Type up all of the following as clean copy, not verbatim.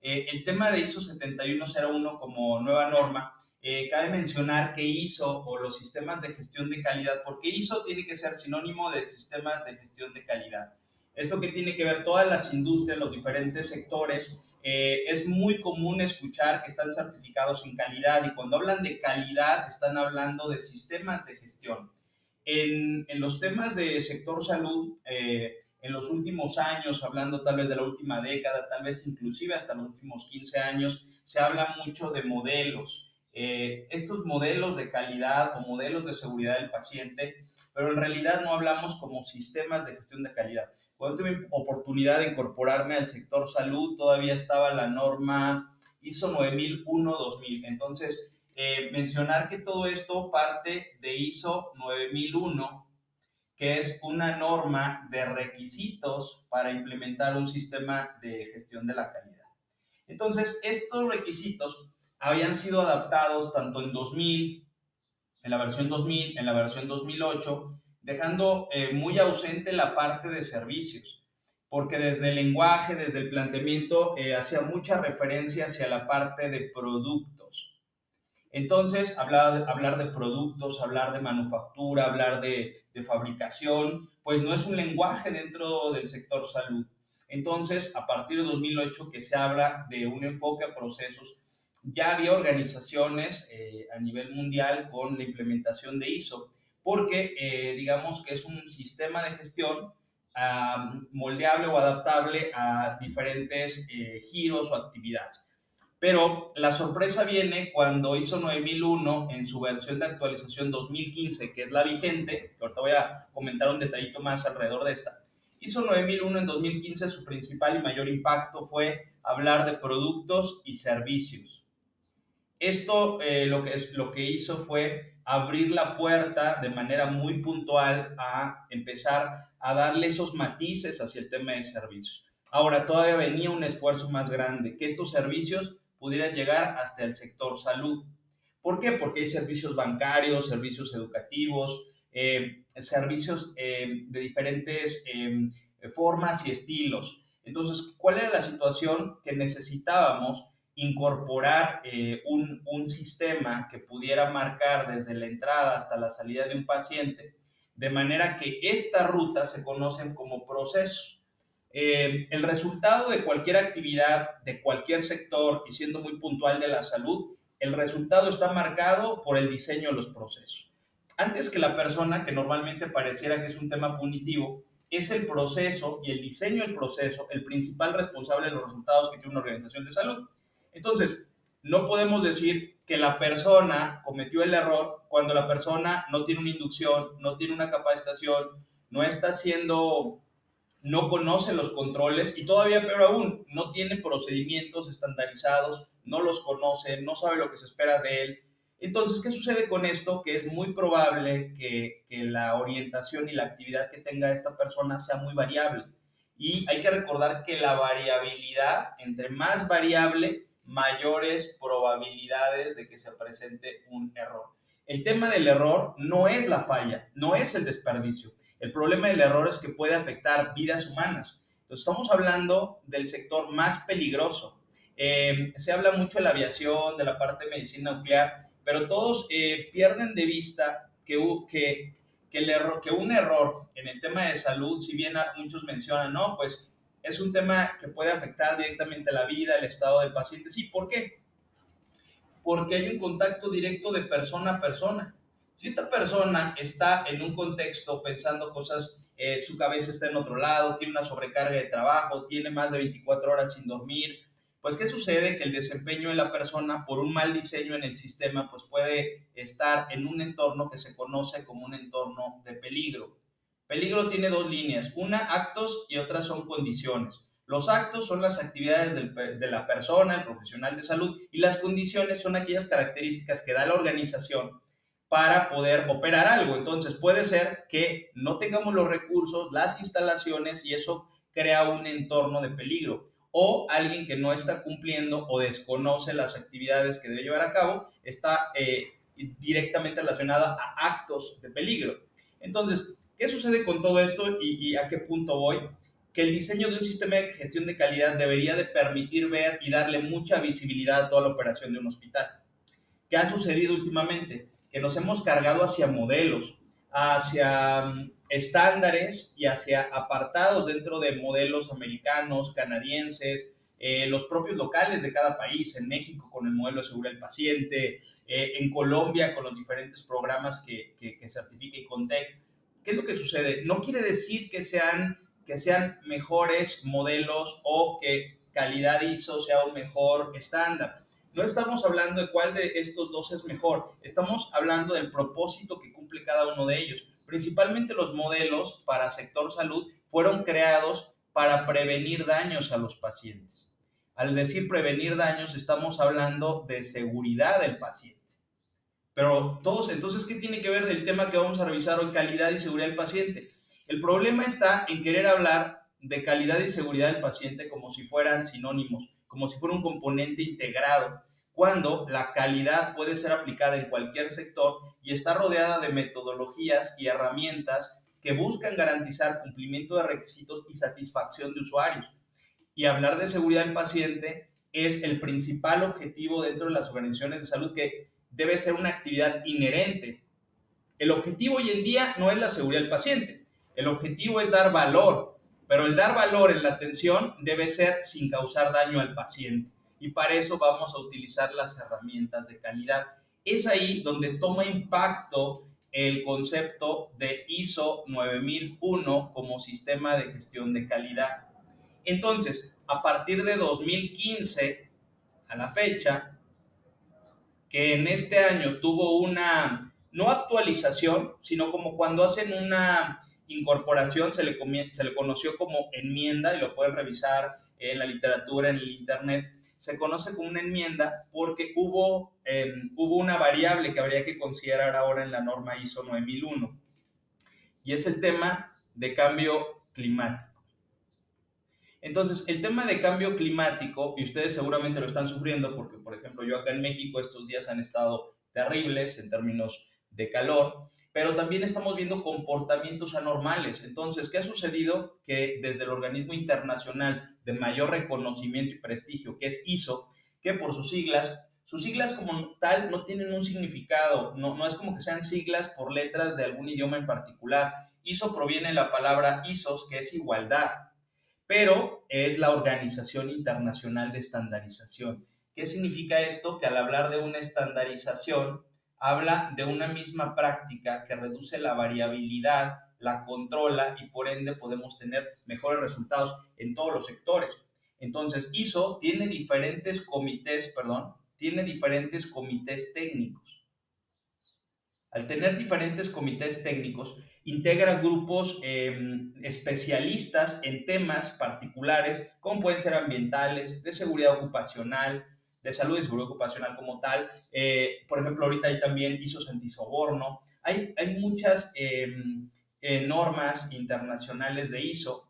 el tema de ISO 7101 como nueva norma, cabe mencionar que ISO o los sistemas de gestión de calidad, porque ISO tiene que ser sinónimo de sistemas de gestión de calidad. Esto que tiene que ver todas las industrias, los diferentes sectores, es muy común escuchar que están certificados en calidad y cuando hablan de calidad están hablando de sistemas de gestión. En los temas de sector salud, en los últimos años, hablando tal vez de la última década, tal vez inclusive hasta los últimos 15 años, se habla mucho de modelos. Estos modelos de calidad o modelos de seguridad del paciente, pero en realidad no hablamos como sistemas de gestión de calidad. Cuando tuve oportunidad de incorporarme al sector salud, todavía estaba la norma ISO 9001-2000. Entonces, mencionar que todo esto parte de ISO 9001, que es una norma de requisitos para implementar un sistema de gestión de la calidad. Entonces, estos requisitos habían sido adaptados tanto en 2000, en la versión 2000, en la versión 2008, dejando muy ausente la parte de servicios, porque desde el lenguaje, desde el planteamiento, hacía mucha referencia hacia la parte de productos. Entonces, hablar de productos, hablar de manufactura, hablar de fabricación, pues no es un lenguaje dentro del sector salud. Entonces, a partir de 2008 que se habla de un enfoque a procesos, ya había organizaciones a nivel mundial con la implementación de ISO, porque digamos que es un sistema de gestión moldeable o adaptable a diferentes giros o actividades. Pero la sorpresa viene cuando ISO 9001 en su versión de actualización 2015, que es la vigente, que ahorita voy a comentar un detallito más alrededor de esta. ISO 9001 en 2015, su principal y mayor impacto fue hablar de productos y servicios. Esto lo que hizo fue abrir la puerta de manera muy puntual a empezar a darle esos matices hacia el tema de servicios. Ahora, todavía venía un esfuerzo más grande, que estos servicios pudieran llegar hasta el sector salud. ¿Por qué? Porque hay servicios bancarios, servicios educativos, servicios de diferentes formas y estilos. Entonces, ¿cuál era la situación? Que necesitábamos incorporar un sistema que pudiera marcar desde la entrada hasta la salida de un paciente, de manera que esta ruta se conocen como procesos. El resultado de cualquier actividad, de cualquier sector, y siendo muy puntual de la salud, el resultado está marcado por el diseño de los procesos. Antes que la persona, que normalmente pareciera que es un tema punitivo, es el proceso y el diseño del proceso el principal responsable de los resultados que tiene una organización de salud. Entonces, no podemos decir que la persona cometió el error cuando la persona no tiene una inducción, no tiene una capacitación, no está haciendo, no conoce los controles y todavía peor aún, no tiene procedimientos estandarizados, no los conoce, no sabe lo que se espera de él. Entonces, ¿qué sucede con esto? Que es muy probable que la orientación y la actividad que tenga esta persona sea muy variable. Y hay que recordar que la variabilidad, entre más variable, mayores probabilidades de que se presente un error. El tema del error no es la falla, no es el desperdicio. El problema del error es que puede afectar vidas humanas. Entonces, estamos hablando del sector más peligroso. Se habla mucho de la aviación, de la parte de medicina nuclear, pero todos pierden de vista que un error en el tema de salud, si bien muchos mencionan, no, pues es un tema que puede afectar directamente la vida, el estado del paciente. Sí, ¿por qué? Porque hay un contacto directo de persona a persona. Si esta persona está en un contexto pensando cosas, su cabeza está en otro lado, tiene una sobrecarga de trabajo, tiene más de 24 horas sin dormir, pues ¿qué sucede? Que el desempeño de la persona, por un mal diseño en el sistema, pues puede estar en un entorno que se conoce como un entorno de peligro. Peligro tiene dos líneas, una actos y otra son condiciones. Los actos son las actividades de la persona, el profesional de salud, y las condiciones son aquellas características que da la organización para poder operar algo. Entonces puede ser que no tengamos los recursos, las instalaciones, y eso crea un entorno de peligro. O alguien que no está cumpliendo o desconoce las actividades que debe llevar a cabo está directamente relacionada a actos de peligro. Entonces, ¿qué sucede con todo esto y a qué punto voy? que el diseño de un sistema de gestión de calidad debería de permitir ver y darle mucha visibilidad a toda la operación de un hospital. ¿Qué ha sucedido últimamente? Que nos hemos cargado hacia modelos, hacia estándares y hacia apartados dentro de modelos americanos, canadienses, los propios locales de cada país, en México con el modelo de seguridad del paciente, en Colombia con los diferentes programas que certifica Icontec. ¿Qué es lo que sucede? No quiere decir que sean mejores modelos o que calidad ISO sea un mejor estándar. No estamos hablando de cuál de estos dos es mejor, estamos hablando del propósito que cumple cada uno de ellos. Principalmente los modelos para sector salud fueron creados para prevenir daños a los pacientes. Al decir prevenir daños, estamos hablando de seguridad del paciente. Pero todos, entonces, ¿qué tiene que ver del tema que vamos a revisar hoy, calidad y seguridad del paciente? El problema está en querer hablar de calidad y seguridad del paciente como si fueran sinónimos, como si fuera un componente integrado, cuando la calidad puede ser aplicada en cualquier sector y está rodeada de metodologías y herramientas que buscan garantizar cumplimiento de requisitos y satisfacción de usuarios. Y hablar de seguridad del paciente es el principal objetivo dentro de las organizaciones de salud, que debe ser una actividad inherente. El objetivo hoy en día no es la seguridad del paciente, el objetivo es dar valor, pero el dar valor en la atención debe ser sin causar daño al paciente, y para eso vamos a utilizar las herramientas de calidad. Es ahí donde toma impacto el concepto de ISO 9001 como sistema de gestión de calidad. Entonces, a partir de 2015 a la fecha, que en este año tuvo una, no actualización, sino como cuando hacen una incorporación, se le conoció como enmienda, y lo pueden revisar en la literatura, en el internet. Se conoce como una enmienda porque hubo una variable que habría que considerar ahora en la norma ISO 9001, y es el tema de cambio climático. Entonces, el tema de cambio climático, y ustedes seguramente lo están sufriendo porque, por ejemplo, yo acá en México estos días han estado terribles en términos de calor, pero también estamos viendo comportamientos anormales. Entonces, ¿qué ha sucedido? Que desde el organismo internacional de mayor reconocimiento y prestigio, que es ISO, que por sus siglas como tal no tienen un significado, no es como que sean siglas por letras de algún idioma en particular. ISO proviene de la palabra ISOS, que es igualdad, pero es la Organización Internacional de Estandarización. ¿Qué significa esto? Que al hablar de una estandarización, habla de una misma práctica que reduce la variabilidad, la controla, y por ende podemos tener mejores resultados en todos los sectores. Entonces, ISO tiene diferentes comités técnicos. Al tener diferentes comités técnicos, integra grupos especialistas en temas particulares, como pueden ser ambientales, de seguridad ocupacional, de salud y seguridad ocupacional como tal. Por ejemplo, ahorita hay también ISOs antisoborno. Hay muchas normas internacionales de ISO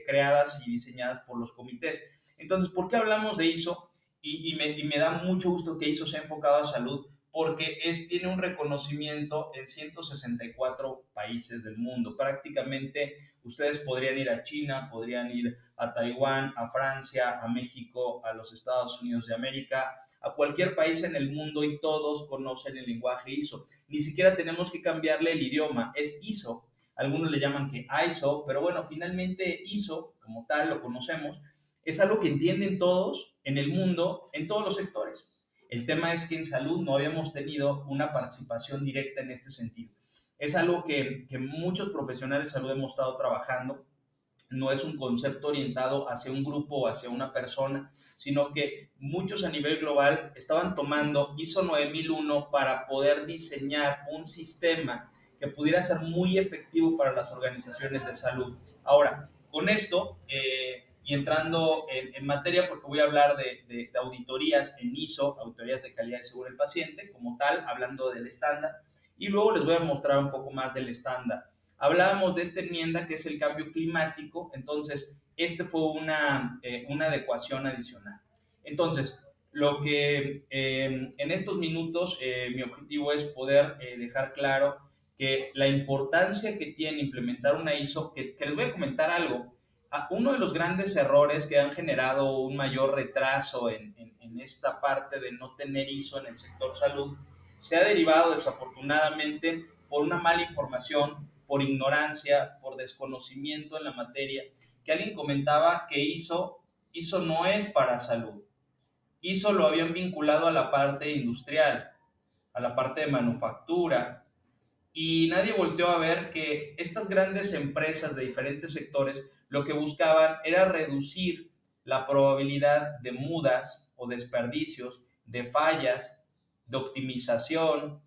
creadas y diseñadas por los comités. Entonces, ¿por qué hablamos de ISO? Y me da mucho gusto que ISO sea enfocado a salud, porque tiene un reconocimiento en 164 países del mundo. Prácticamente ustedes podrían ir a China, podrían ir a Taiwán, a Francia, a México, a los Estados Unidos de América, a cualquier país en el mundo, y todos conocen el lenguaje ISO. Ni siquiera tenemos que cambiarle el idioma, es ISO. Algunos le llaman que ISO, pero bueno, finalmente ISO, como tal, lo conocemos, es algo que entienden todos en el mundo, en todos los sectores. El tema es que en salud no habíamos tenido una participación directa en este sentido. Es algo que muchos profesionales de salud hemos estado trabajando. No es un concepto orientado hacia un grupo o hacia una persona, sino que muchos a nivel global estaban tomando ISO 9001 para poder diseñar un sistema que pudiera ser muy efectivo para las organizaciones de salud. Ahora, con esto, y entrando en materia, porque voy a hablar de auditorías en ISO, auditorías de calidad y seguridad del paciente, como tal, hablando del estándar, y luego les voy a mostrar un poco más del estándar. Hablábamos de esta enmienda que es el cambio climático, entonces fue una adecuación adicional. Entonces, lo que en estos minutos mi objetivo es poder dejar claro que la importancia que tiene implementar una ISO, que les voy a comentar algo. Uno de los grandes errores que han generado un mayor retraso en esta parte de no tener ISO en el sector salud se ha derivado desafortunadamente por una mala información, por ignorancia, por desconocimiento en la materia, que alguien comentaba que ISO no es para salud. ISO lo habían vinculado a la parte industrial, a la parte de manufactura, y nadie volteó a ver que estas grandes empresas de diferentes sectores lo que buscaban era reducir la probabilidad de mudas o desperdicios, de fallas, de optimización,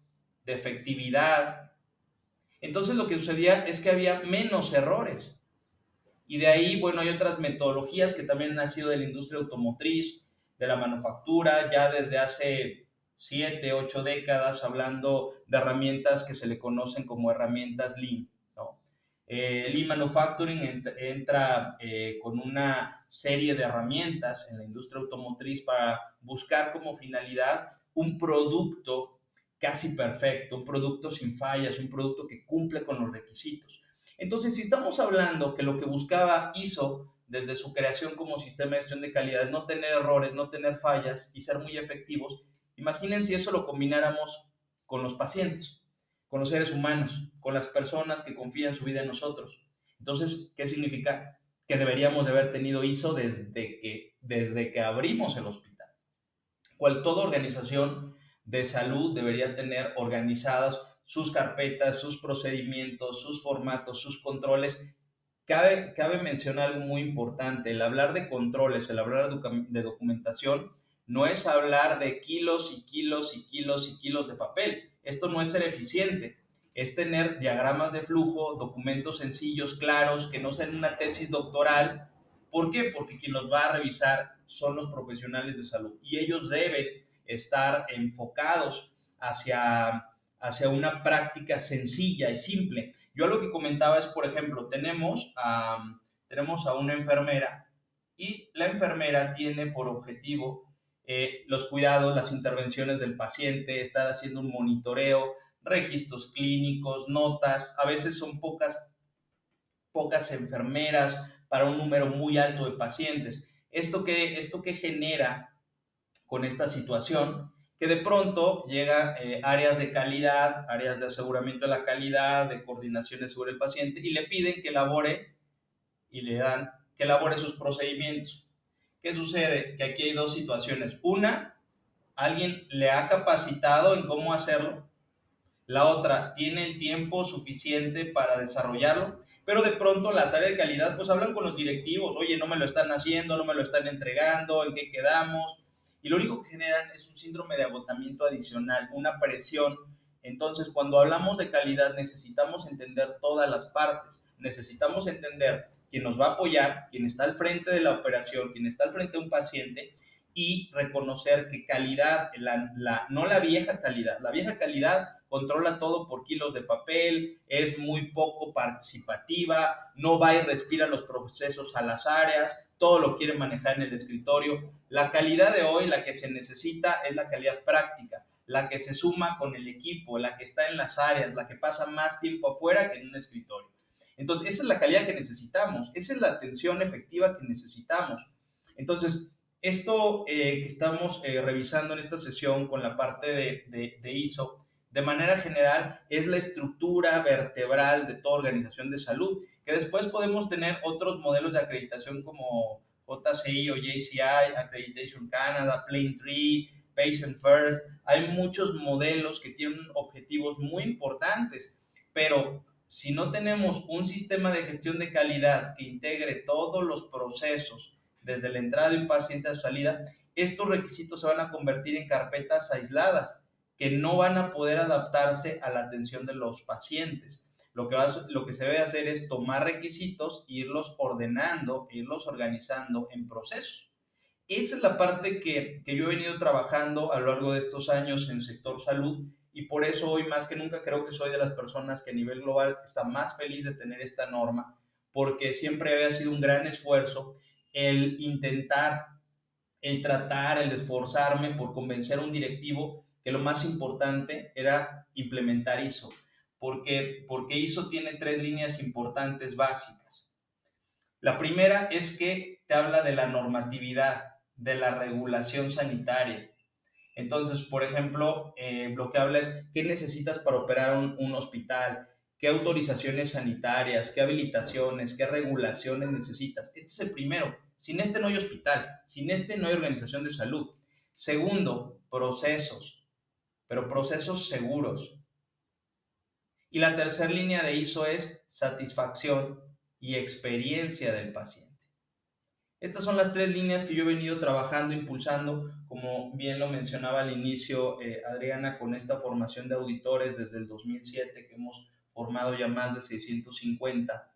de efectividad. Entonces lo que sucedía es que había menos errores. Y de ahí, bueno, hay otras metodologías que también han nacido de la industria automotriz, de la manufactura, ya desde hace 7, 8 décadas, hablando de herramientas que se le conocen como herramientas Lean, ¿no? Lean Manufacturing entra con una serie de herramientas en la industria automotriz para buscar como finalidad un producto casi perfecto, un producto sin fallas, un producto que cumple con los requisitos. Entonces, si estamos hablando que lo que buscaba ISO desde su creación como sistema de gestión de calidad es no tener errores, no tener fallas y ser muy efectivos, imaginen si eso lo combináramos con los pacientes, con los seres humanos, con las personas que confían su vida en nosotros. Entonces, ¿qué significa? Que deberíamos de haber tenido ISO desde que abrimos el hospital. Cual toda organización de salud debería tener organizadas sus carpetas, sus procedimientos, sus formatos, sus controles. Cabe mencionar algo muy importante: el hablar de controles, el hablar de documentación, no es hablar de kilos y kilos y kilos y kilos de papel. Esto no es ser eficiente, es tener diagramas de flujo, documentos sencillos, claros, que no sean una tesis doctoral. ¿Por qué? Porque quien los va a revisar son los profesionales de salud y ellos deben estar enfocados hacia una práctica sencilla y simple. Yo lo que comentaba es, por ejemplo, tenemos a una enfermera y la enfermera tiene por objetivo los cuidados, las intervenciones del paciente, estar haciendo un monitoreo, registros clínicos, notas. A veces son pocas enfermeras para un número muy alto de pacientes. Esto que genera con esta situación, que de pronto llega áreas de calidad, áreas de aseguramiento de la calidad, de coordinaciones sobre el paciente, y le piden que elabore y le dan que elabore sus procedimientos. ¿Qué sucede? Que aquí hay dos situaciones. Una, alguien le ha capacitado en cómo hacerlo. La otra, tiene el tiempo suficiente para desarrollarlo, pero de pronto las áreas de calidad pues hablan con los directivos: oye, no me lo están haciendo, no me lo están entregando, ¿en qué quedamos? Y lo único que generan es un síndrome de agotamiento adicional, una presión. Entonces, cuando hablamos de calidad, necesitamos entender todas las partes, necesitamos entender quién nos va a apoyar, quién está al frente de la operación, quién está al frente de un paciente, y reconocer que calidad, no la vieja calidad, la vieja calidad controla todo por kilos de papel, es muy poco participativa, no va y respira los procesos a las áreas, todo lo quiere manejar en el escritorio. La calidad de hoy, la que se necesita, es la calidad práctica, la que se suma con el equipo, la que está en las áreas, la que pasa más tiempo afuera que en un escritorio. Entonces, esa es la calidad que necesitamos, esa es la atención efectiva que necesitamos. Entonces, esto que estamos revisando en esta sesión con la parte de ISO, de manera general, es la estructura vertebral de toda organización de salud, que después podemos tener otros modelos de acreditación como JCI o JCI, Accreditation Canada, Plaintree, Patient First. Hay muchos modelos que tienen objetivos muy importantes, pero si no tenemos un sistema de gestión de calidad que integre todos los procesos desde la entrada de un paciente a su salida, estos requisitos se van a convertir en carpetas aisladas que no van a poder adaptarse a la atención de los pacientes. Lo que se debe hacer es tomar requisitos, irlos ordenando, irlos organizando en procesos. Esa es la parte que yo he venido trabajando a lo largo de estos años en el sector salud, y por eso hoy más que nunca creo que soy de las personas que a nivel global está más feliz de tener esta norma, porque siempre había sido un gran esfuerzo el intentar, el tratar, el de esforzarme por convencer a un directivo que lo más importante era implementar ISO. Porque ISO tiene tres líneas importantes básicas. La primera es que te habla de la normatividad, de la regulación sanitaria. Entonces, por ejemplo, lo que habla es qué necesitas para operar un hospital, qué autorizaciones sanitarias, qué habilitaciones, qué regulaciones necesitas. Este es el primero. Sin este no hay hospital, sin este no hay organización de salud. Segundo, procesos, pero procesos seguros. Y la tercera línea de ISO es satisfacción y experiencia del paciente. Estas son las tres líneas que yo he venido trabajando, impulsando, como bien lo mencionaba al inicio Adriana, con esta formación de auditores desde el 2007, que hemos formado ya más de 650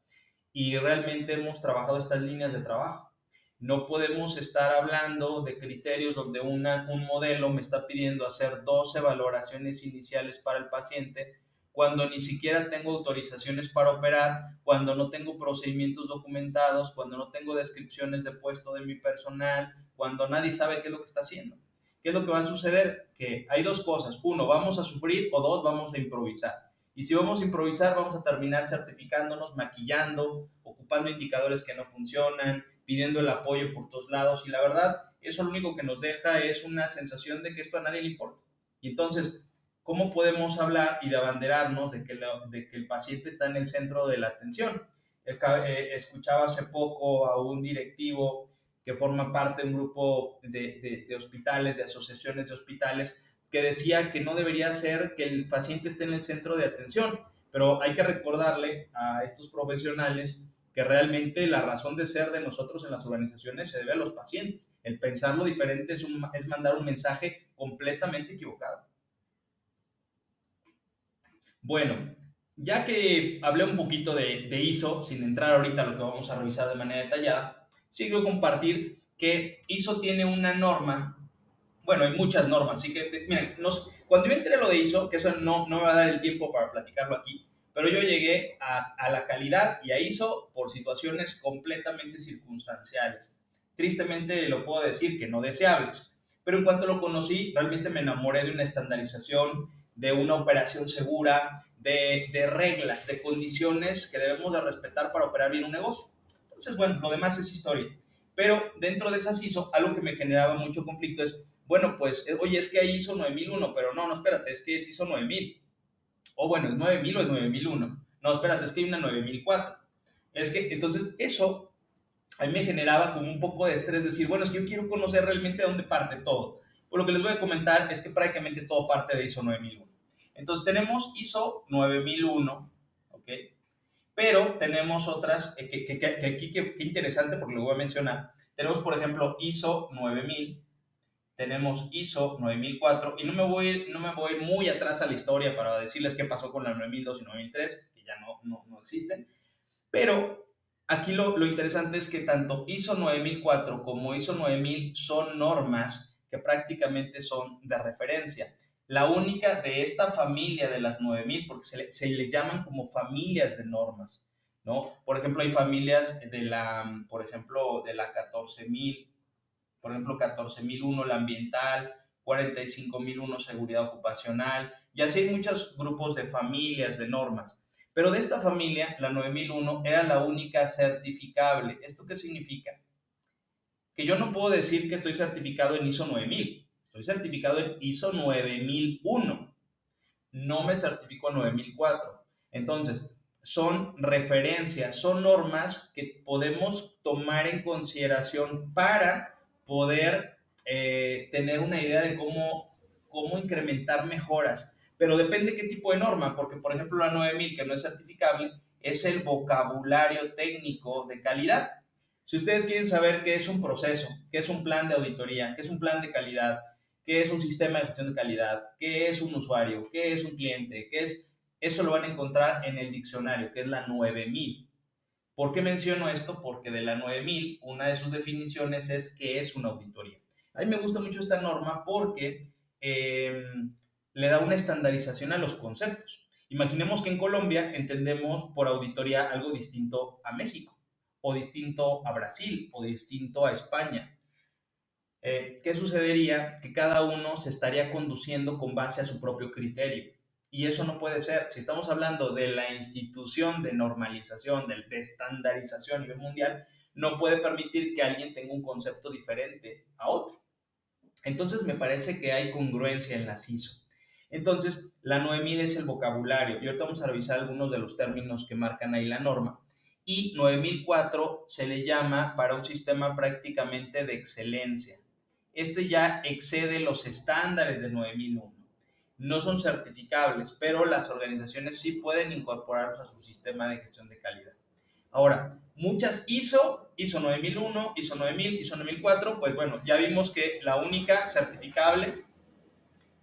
y realmente hemos trabajado estas líneas de trabajo. No podemos estar hablando de criterios donde un modelo me está pidiendo hacer 12 valoraciones iniciales para el paciente cuando ni siquiera tengo autorizaciones para operar, cuando no tengo procedimientos documentados, cuando no tengo descripciones de puesto de mi personal, cuando nadie sabe qué es lo que está haciendo. ¿Qué es lo que va a suceder? Que hay dos cosas. Uno, vamos a sufrir, o dos, vamos a improvisar. Y si vamos a improvisar, vamos a terminar certificándonos, maquillando, ocupando indicadores que no funcionan, pidiendo el apoyo por todos lados. Y la verdad, eso lo único que nos deja es una sensación de que esto a nadie le importa. Y entonces, ¿cómo podemos hablar y de abanderarnos de que el paciente está en el centro de la atención? Escuchaba hace poco a un directivo que forma parte de un grupo de hospitales, de asociaciones de hospitales, que decía que no debería ser que el paciente esté en el centro de atención, pero hay que recordarle a estos profesionales que realmente la razón de ser de nosotros en las organizaciones se debe a los pacientes. El pensarlo diferente es mandar un mensaje completamente equivocado. Bueno, ya que hablé un poquito de ISO, sin entrar ahorita a lo que vamos a revisar de manera detallada, sí quiero compartir que ISO tiene una norma. Bueno, hay muchas normas, así que, miren, cuando yo entré a lo de ISO, que eso no me va a dar el tiempo para platicarlo aquí, pero yo llegué a la calidad y a ISO por situaciones completamente circunstanciales. Tristemente lo puedo decir que no deseables, pero en cuanto lo conocí, realmente me enamoré de una estandarización, de una operación segura, de reglas, de condiciones que debemos de respetar para operar bien un negocio. Entonces, bueno, lo demás es historia. Pero dentro de esas ISO, algo que me generaba mucho conflicto es, bueno, pues, oye, es que hay ISO 9001, pero no, espérate, es que es ISO 9000. O bueno, ¿es 9000 o es 9001? No, espérate, es que hay una 9004. Es que, entonces, eso a mí me generaba como un poco de estrés, decir, bueno, es que yo quiero conocer realmente de dónde parte todo. Por lo que les voy a comentar es que prácticamente todo parte de ISO 9001. Entonces, tenemos ISO 9001, ¿ok? Pero tenemos otras, que aquí, qué interesante porque lo voy a mencionar. Tenemos, por ejemplo, ISO 9000, tenemos ISO 9004, y no me voy a ir muy atrás a la historia para decirles qué pasó con la 9002 y 9003, que ya no existen, pero aquí lo interesante es que tanto ISO 9004 como ISO 9000 son normas que prácticamente son de referencia. La única de esta familia de las 9000, porque se le llaman como familias de normas, ¿no? Por ejemplo, hay familias por ejemplo, de la 14000, por ejemplo, 14001 la ambiental, 45001 seguridad ocupacional, y así hay muchos grupos de familias de normas. Pero de esta familia, la 9001 era la única certificable. ¿Esto qué significa? Que yo no puedo decir que estoy certificado en ISO 9000, estoy certificado en ISO 9001, no me certifico 9004. Entonces, son referencias, son normas que podemos tomar en consideración para poder tener una idea de cómo incrementar mejoras. Pero depende qué tipo de norma, porque por ejemplo la 9000, que no es certificable, es el vocabulario técnico de calidad. Si ustedes quieren saber qué es un proceso, qué es un plan de auditoría, qué es un plan de calidad, qué es un sistema de gestión de calidad, qué es un usuario, qué es un cliente, eso lo van a encontrar en el diccionario, que es la 9000. ¿Por qué menciono esto? Porque de la 9000, una de sus definiciones es qué es una auditoría. A mí me gusta mucho esta norma porque le da una estandarización a los conceptos. Imaginemos que en Colombia entendemos por auditoría algo distinto a México, o distinto a Brasil, o distinto a España. ¿Qué sucedería? Que cada uno se estaría conduciendo con base a su propio criterio. Y eso no puede ser. Si estamos hablando de la institución de normalización, de estandarización a nivel mundial, no puede permitir que alguien tenga un concepto diferente a otro. Entonces me parece que hay congruencia en las ISO. Entonces, la 9000 es el vocabulario y ahorita vamos a revisar algunos de los términos que marcan ahí la norma. Y 9004 se le llama para un sistema prácticamente de excelencia. Este ya excede los estándares de 9001. No son certificables, pero las organizaciones sí pueden incorporarlos a su sistema de gestión de calidad. Ahora, muchas ISO 9001, ISO 9000, ISO 9004, pues bueno, ya vimos que la única certificable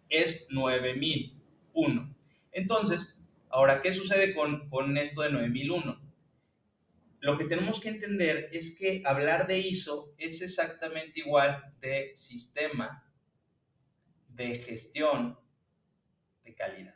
es 9001. Entonces, ahora, ¿qué sucede con esto de 9001? Lo que tenemos que entender es que hablar de ISO es exactamente igual de sistema de gestión de calidad.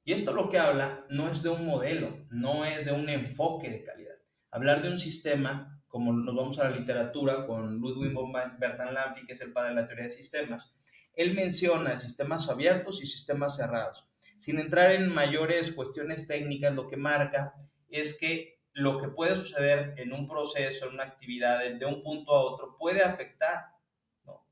Y esto lo que habla no es de un modelo, no es de un enfoque de calidad. Hablar de un sistema, como nos vamos a la literatura con Ludwig von Bertalanffy, que es el padre de la teoría de sistemas, él menciona sistemas abiertos y sistemas cerrados. Sin entrar en mayores cuestiones técnicas, lo que marca es que lo que puede suceder en un proceso, en una actividad, de un punto a otro, puede afectar, ¿no?,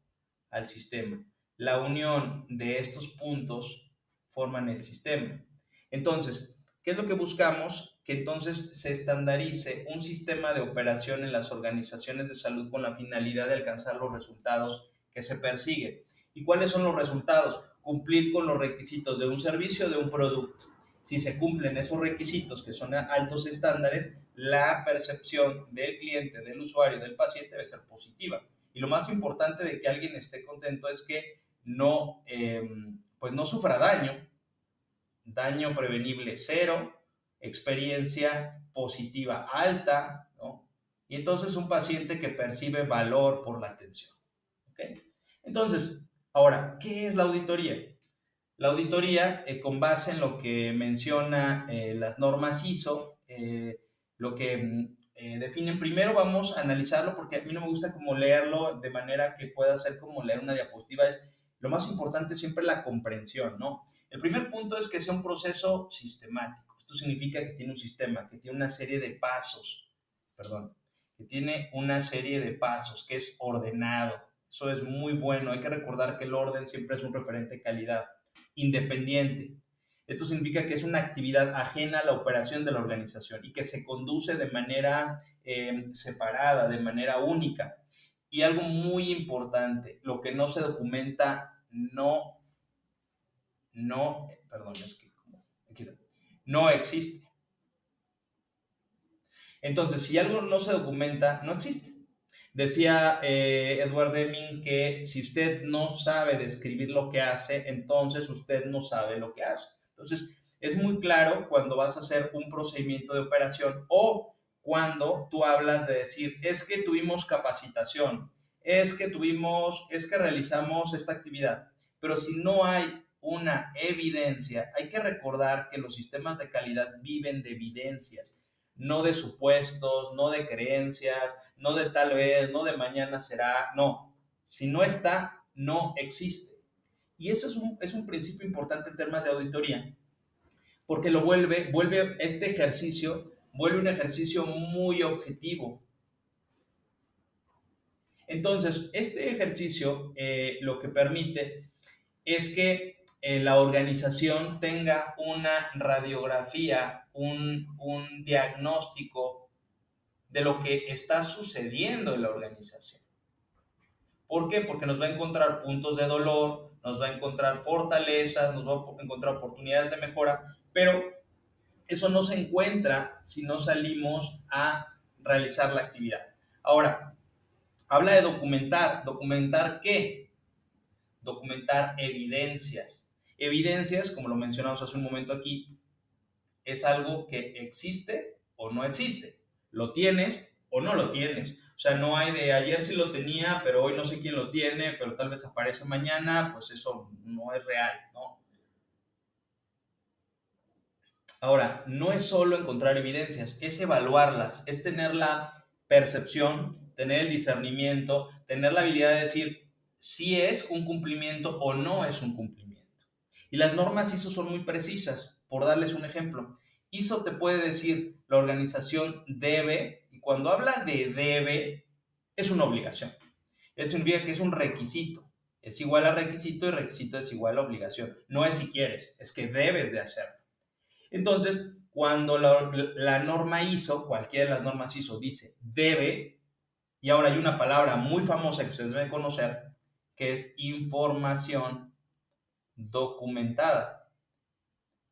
al sistema. La unión de estos puntos forman el sistema. Entonces, ¿qué es lo que buscamos? Que entonces se estandarice un sistema de operación en las organizaciones de salud con la finalidad de alcanzar los resultados que se persiguen. ¿Y cuáles son los resultados? Cumplir con los requisitos de un servicio o de un producto. Si se cumplen esos requisitos, que son altos estándares, la percepción del cliente, del usuario, del paciente debe ser positiva. Y lo más importante de que alguien esté contento es que no, pues no sufra daño prevenible 0, experiencia positiva alta, ¿no? Y entonces un paciente que percibe valor por la atención. ¿Okay? Entonces, ahora, ¿qué es la auditoría? La auditoría, con base en lo que menciona las normas ISO, lo que definen, primero vamos a analizarlo porque a mí no me gusta como leerlo de manera que pueda ser como leer una diapositiva, es lo más importante siempre la comprensión, ¿no? El primer punto es que sea un proceso sistemático. Esto significa que tiene un sistema, que tiene una serie de pasos, que tiene una serie de pasos, que es ordenado. Eso es muy bueno. Hay que recordar que el orden siempre es un referente de calidad. Independiente. Esto significa que es una actividad ajena a la operación de la organización y que se conduce de manera separada, de manera única. Y algo muy importante, lo que no se documenta no existe. Entonces, si algo no se documenta, no existe. Decía Edward Deming que si usted no sabe describir lo que hace, entonces usted no sabe lo que hace. Entonces, es muy claro cuando vas a hacer un procedimiento de operación o cuando tú hablas de decir, es que tuvimos capacitación, es que realizamos esta actividad. Pero si no hay una evidencia, hay que recordar que los sistemas de calidad viven de evidencias, no de supuestos, no de creencias, no de tal vez, no de mañana será, no. Si no está, no existe. Y eso es un principio importante en temas de auditoría, porque lo vuelve este ejercicio, vuelve un ejercicio muy objetivo. Entonces, este ejercicio lo que permite es que la organización tenga una radiografía, un diagnóstico de lo que está sucediendo en la organización. ¿Por qué? Porque nos va a encontrar puntos de dolor, nos va a encontrar fortalezas, nos va a encontrar oportunidades de mejora, pero eso no se encuentra si no salimos a realizar la actividad. Ahora, habla de documentar. ¿Documentar qué? Documentar evidencias. Evidencias, como lo mencionamos hace un momento aquí, es algo que existe o no existe. Lo tienes o no lo tienes. O sea, no hay de ayer sí lo tenía, pero hoy no sé quién lo tiene, pero tal vez aparece mañana, pues eso no es real, ¿no? Ahora, no es solo encontrar evidencias, es evaluarlas, es tener la percepción, tener el discernimiento, tener la habilidad de decir si es un cumplimiento o no es un cumplimiento. Y las normas ISO son muy precisas. Por darles un ejemplo, ISO te puede decir la organización debe, y cuando habla de debe, es una obligación. Esto significa que es un requisito. Es igual a requisito y requisito es igual a obligación. No es si quieres, es que debes de hacerlo. Entonces, cuando la norma ISO, cualquiera de las normas ISO dice debe, y ahora hay una palabra muy famosa que ustedes deben conocer, que es información documentada,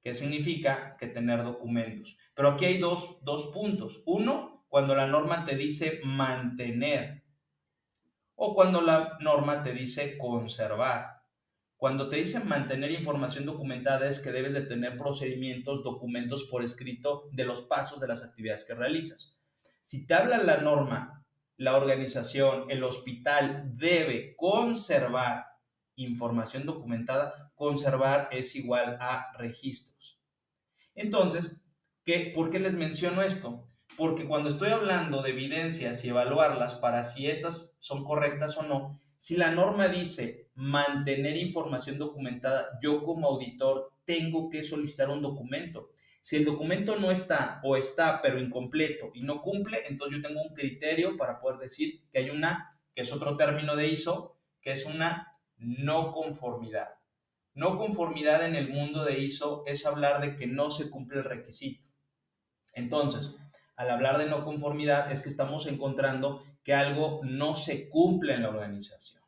que significa que tener documentos. Pero aquí hay dos puntos. Uno, cuando la norma te dice mantener o cuando la norma te dice conservar. Cuando te dicen mantener información documentada es que debes de tener procedimientos, documentos por escrito de los pasos de las actividades que realizas. Si te habla la norma, la organización, el hospital debe conservar información documentada, conservar es igual a registros. Entonces, ¿por qué les menciono esto? Porque cuando estoy hablando de evidencias y evaluarlas para si estas son correctas o no, si la norma dice mantener información documentada, yo como auditor tengo que solicitar un documento. Si el documento no está o está pero incompleto y no cumple, entonces yo tengo un criterio para poder decir que hay que es otro término de ISO, que es una no conformidad. No conformidad en el mundo de ISO es hablar de que no se cumple el requisito. Entonces, al hablar de no conformidad es que estamos encontrando que algo no se cumple en la organización.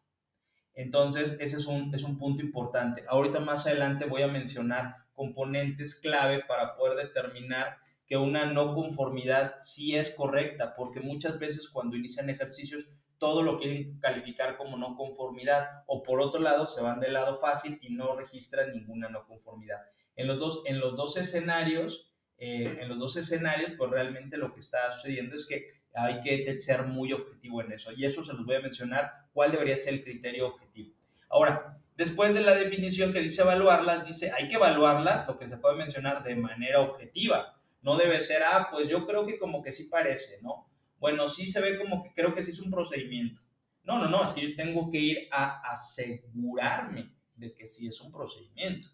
Entonces, ese es un punto importante. Ahorita más adelante voy a mencionar componentes clave para poder determinar que una no conformidad sí es correcta, porque muchas veces cuando inician ejercicios todo lo quieren calificar como no conformidad o por otro lado se van del lado fácil y no registran ninguna no conformidad. En los dos escenarios, pues realmente lo que está sucediendo es que hay que ser muy objetivo en eso y eso se los voy a mencionar cuál debería ser el criterio objetivo. Ahora, después de la definición que dice evaluarlas, dice hay que evaluarlas, lo que se puede mencionar de manera objetiva. No debe ser, pues yo creo que como que sí parece, ¿no? Bueno, sí se ve como que creo que sí es un procedimiento. No, es que yo tengo que ir a asegurarme de que sí es un procedimiento.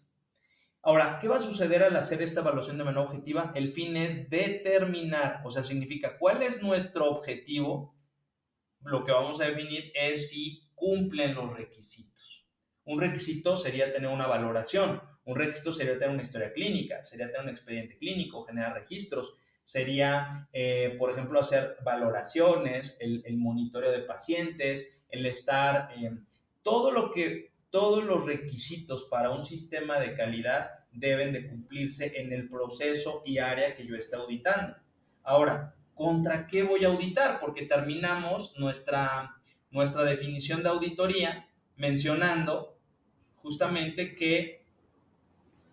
Ahora, ¿qué va a suceder al hacer esta evaluación de manera objetiva? El fin es determinar, o sea, significa cuál es nuestro objetivo. Lo que vamos a definir es si cumplen los requisitos. Un requisito sería tener una valoración, un requisito sería tener una historia clínica, sería tener un expediente clínico, generar registros, sería, por ejemplo, hacer valoraciones, el monitoreo de pacientes, el estar, todos los requisitos para un sistema de calidad deben de cumplirse en el proceso y área que yo esté auditando. Ahora, ¿contra qué voy a auditar? Porque terminamos nuestra definición de auditoría mencionando justamente que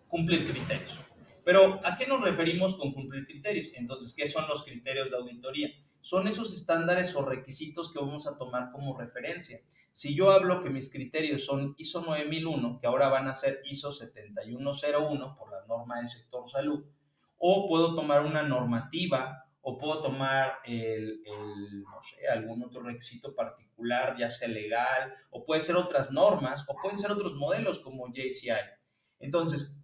cumplir criterios. Pero, ¿a qué nos referimos con cumplir criterios? Entonces, ¿qué son los criterios de auditoría? Son esos estándares o requisitos que vamos a tomar como referencia. Si yo hablo que mis criterios son ISO 9001, que ahora van a ser ISO 7101 por la norma del sector salud, o puedo tomar una normativa, o puedo tomar no sé, algún otro requisito particular, ya sea legal, o puede ser otras normas, o pueden ser otros modelos como JCI. Entonces,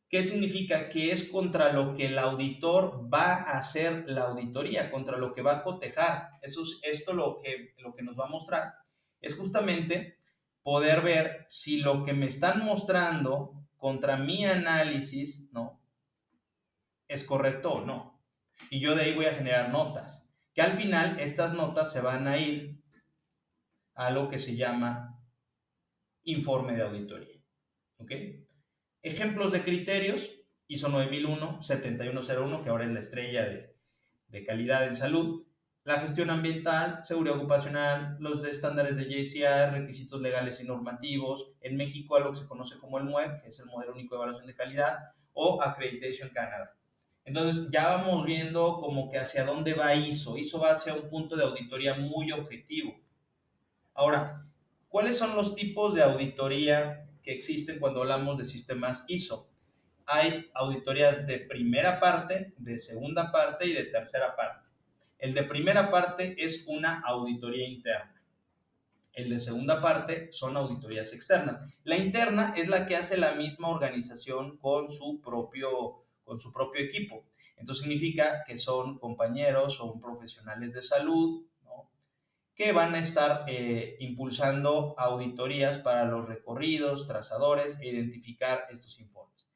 ¿qué significa? Que es contra lo que el auditor va a hacer la auditoría, contra lo que va a cotejar. Esto lo que nos va a mostrar es justamente poder ver si lo que me están mostrando contra mi análisis, ¿no?, es correcto o no. Y yo de ahí voy a generar notas, que al final estas notas se van a ir a lo que se llama informe de auditoría. ¿Ok? Ejemplos de criterios: ISO 9001, 7101, que ahora es la estrella de calidad en salud, la gestión ambiental, seguridad ocupacional, los estándares de JCI, requisitos legales y normativos, en México algo que se conoce como el MUEC, que es el Modelo Único de Evaluación de Calidad, o Accreditation Canada. Entonces ya vamos viendo como que hacia dónde va ISO. ISO va hacia un punto de auditoría muy objetivo. Ahora, ¿cuáles son los tipos de auditoría que existen cuando hablamos de sistemas ISO? Hay auditorías de primera parte, de segunda parte y de tercera parte. El de primera parte es una auditoría interna. El de segunda parte son auditorías externas. La interna es la que hace la misma organización con su propio equipo. Entonces significa que son compañeros, son profesionales de salud, ¿no?, que van a estar impulsando auditorías para los recorridos, trazadores e identificar estos informes.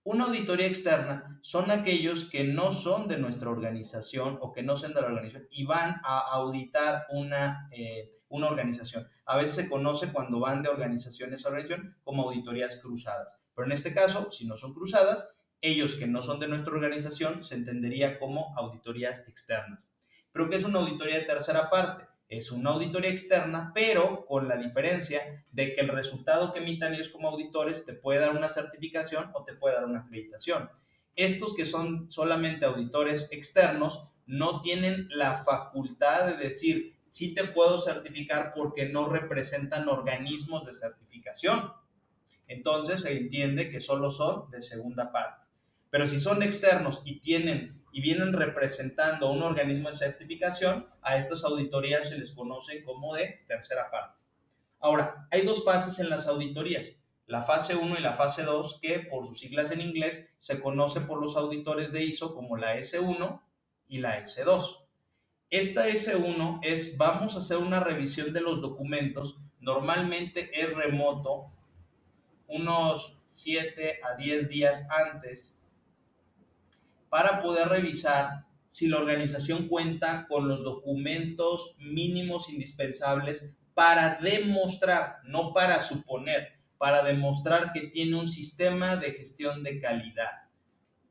Una auditoría externa son aquellos que no son de nuestra organización o que no son de la organización y van a auditar una organización. A veces se conoce cuando van de organizaciones a organización como auditorías cruzadas. Pero en este caso, si no son cruzadas, ellos que no son de nuestra organización se entendería como auditorías externas. ¿Pero qué es una auditoría de tercera parte? Es una auditoría externa, pero con la diferencia de que el resultado que emitan ellos como auditores te puede dar una certificación o te puede dar una acreditación. Estos que son solamente auditores externos no tienen la facultad de decir, sí te puedo certificar porque no representan organismos de certificación. Entonces se entiende que solo son de segunda parte. Pero si son externos y vienen representando a un organismo de certificación, a estas auditorías se les conoce como de tercera parte. Ahora, hay dos fases en las auditorías, la fase 1 y la fase 2, que por sus siglas en inglés se conoce por los auditores de ISO como la S1 y la S2. Esta S1 es, vamos a hacer una revisión de los documentos, normalmente es remoto, unos 7 a 10 días antes, para poder revisar si la organización cuenta con los documentos mínimos indispensables para demostrar, no para suponer, para demostrar que tiene un sistema de gestión de calidad.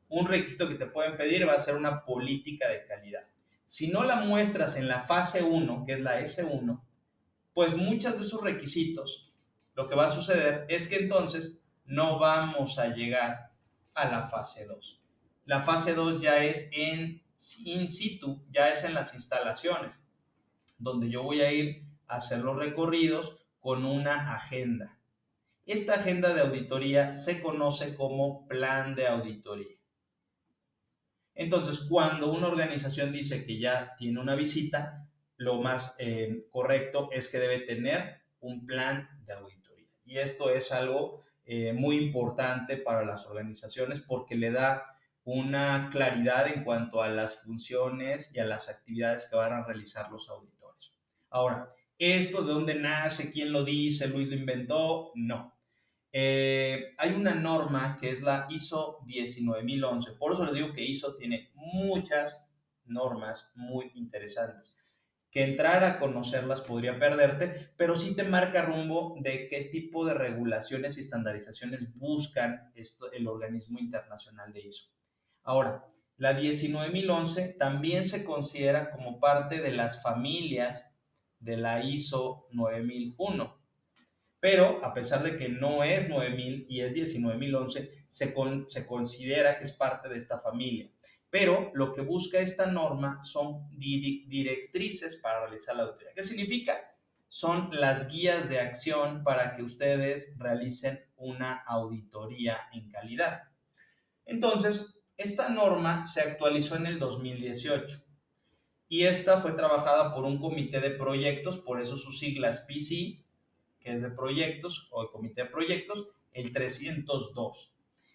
Un requisito que te pueden pedir va a ser una política de calidad. Si no la muestras en la fase 1, que es la S1, pues muchos de esos requisitos, lo que va a suceder es que entonces no vamos a llegar a la fase 2. La fase 2 ya es in situ, ya es en las instalaciones, donde yo voy a ir a hacer los recorridos con una agenda. Esta agenda de auditoría se conoce como plan de auditoría. Entonces, cuando una organización dice que ya tiene una visita, lo más correcto es que debe tener un plan de auditoría. Y esto es algo muy importante para las organizaciones porque le da una claridad en cuanto a las funciones y a las actividades que van a realizar los auditores. Ahora, ¿esto de dónde nace? ¿Quién lo dice? ¿Luis lo inventó? No. Hay una norma que es la ISO 19011. Por eso les digo que ISO tiene muchas normas muy interesantes. Que entrar a conocerlas podría perderte, pero sí te marca rumbo de qué tipo de regulaciones y estandarizaciones buscan el organismo internacional de ISO. Ahora, la 19011 también se considera como parte de las familias de la ISO 9001. Pero a pesar de que no es 9000 y es 19011, se considera que es parte de esta familia. Pero lo que busca esta norma son directrices para realizar la auditoría. ¿Qué significa? Son las guías de acción para que ustedes realicen una auditoría en calidad. Entonces, esta norma se actualizó en el 2018 y esta fue trabajada por un comité de proyectos, por eso sus siglas PC, que es de proyectos o de comité de proyectos, el 302.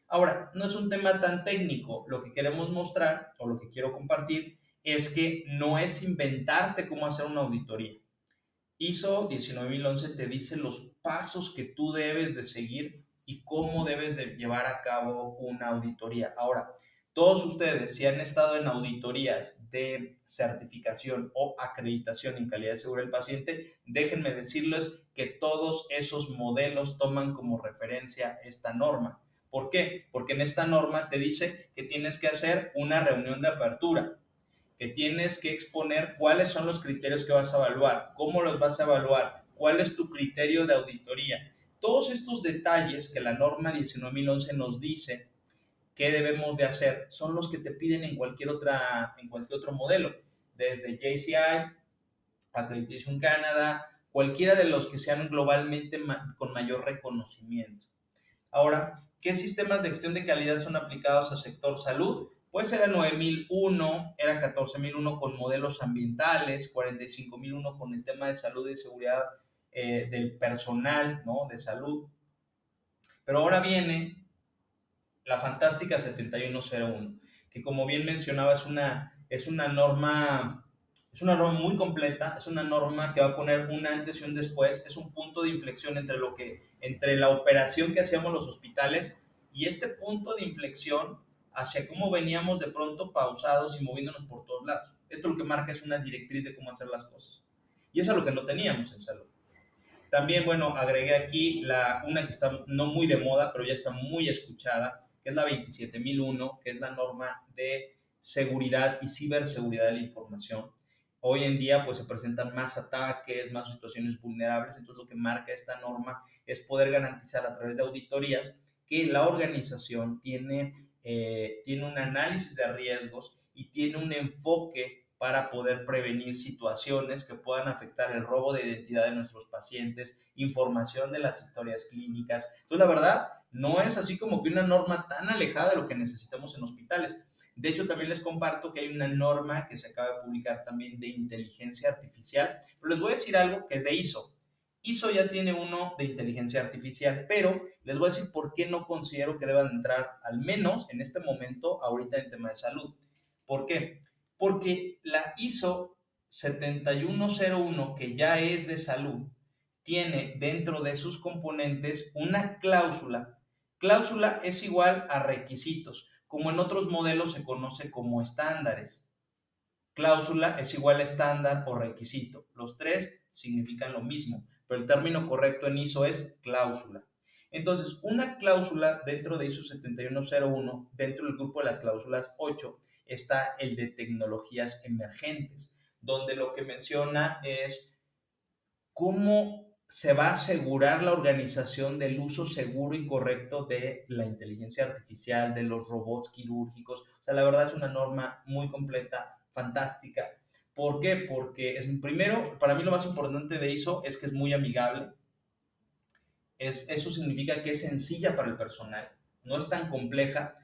Ahora, no es un tema tan técnico, lo que queremos mostrar o lo que quiero compartir es que no es inventarte cómo hacer una auditoría. ISO 19011 te dice los pasos que tú debes de seguir y cómo debes de llevar a cabo una auditoría. Ahora, todos ustedes, si han estado en auditorías de certificación o acreditación en calidad de seguridad del paciente, déjenme decirles que todos esos modelos toman como referencia esta norma. ¿Por qué? Porque en esta norma te dice que tienes que hacer una reunión de apertura, que tienes que exponer cuáles son los criterios que vas a evaluar, cómo los vas a evaluar, cuál es tu criterio de auditoría. Todos estos detalles que la norma 19011 nos dice que debemos de hacer son los que te piden en cualquier otro modelo, desde JCI, Accreditation Canada, cualquiera de los que sean globalmente con mayor reconocimiento. Ahora, ¿qué sistemas de gestión de calidad son aplicados al sector salud? Pues era 9001, era 14001 con modelos ambientales, 45001 con el tema de salud y seguridad del personal, ¿no?, de salud. Pero ahora viene la fantástica 7101, que como bien mencionaba es una norma muy completa, es una norma que va a poner un antes y un después, es un punto de inflexión entre la operación que hacíamos los hospitales y este punto de inflexión hacia cómo veníamos de pronto pausados y moviéndonos por todos lados. Esto lo que marca es una directriz de cómo hacer las cosas. Y eso es lo que no teníamos en salud. También, bueno, agregué aquí una que está no muy de moda, pero ya está muy escuchada, que es la 27001, que es la norma de seguridad y ciberseguridad de la información. Hoy en día, pues se presentan más ataques, más situaciones vulnerables, entonces lo que marca esta norma es poder garantizar a través de auditorías que la organización tiene un análisis de riesgos y tiene un enfoque para poder prevenir situaciones que puedan afectar el robo de identidad de nuestros pacientes, información de las historias clínicas. Entonces, la verdad, no es así como que una norma tan alejada de lo que necesitamos en hospitales. De hecho, también les comparto que hay una norma que se acaba de publicar también de inteligencia artificial, pero les voy a decir algo que es de ISO. ISO ya tiene uno de inteligencia artificial, pero les voy a decir por qué no considero que deban entrar, al menos en este momento, ahorita en tema de salud. ¿Por qué? Porque la ISO 7101, que ya es de salud, tiene dentro de sus componentes una cláusula. Cláusula es igual a requisitos, como en otros modelos se conoce como estándares. Cláusula es igual a estándar o requisito. Los tres significan lo mismo, pero el término correcto en ISO es cláusula. Entonces, una cláusula dentro de ISO 7101, dentro del grupo de las cláusulas 8, está el de tecnologías emergentes, donde lo que menciona es cómo se va a asegurar la organización del uso seguro y correcto de la inteligencia artificial, de los robots quirúrgicos. O sea, la verdad es una norma muy completa, fantástica. ¿Por qué? Porque primero, para mí lo más importante de ISO es que es muy amigable. Eso significa que es sencilla para el personal, no es tan compleja.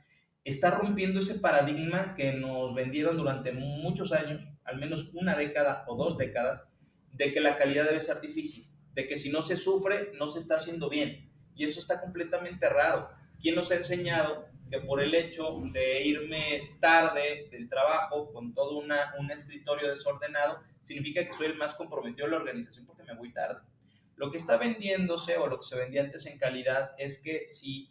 Está rompiendo ese paradigma que nos vendieron durante muchos años, al menos una década o 2 décadas, de que la calidad debe ser difícil, de que si no se sufre, no se está haciendo bien. Y eso está completamente errado. ¿Quién nos ha enseñado que por el hecho de irme tarde del trabajo con todo un escritorio desordenado, significa que soy el más comprometido en la organización porque me voy tarde? Lo que está vendiéndose o lo que se vendía antes en calidad es que si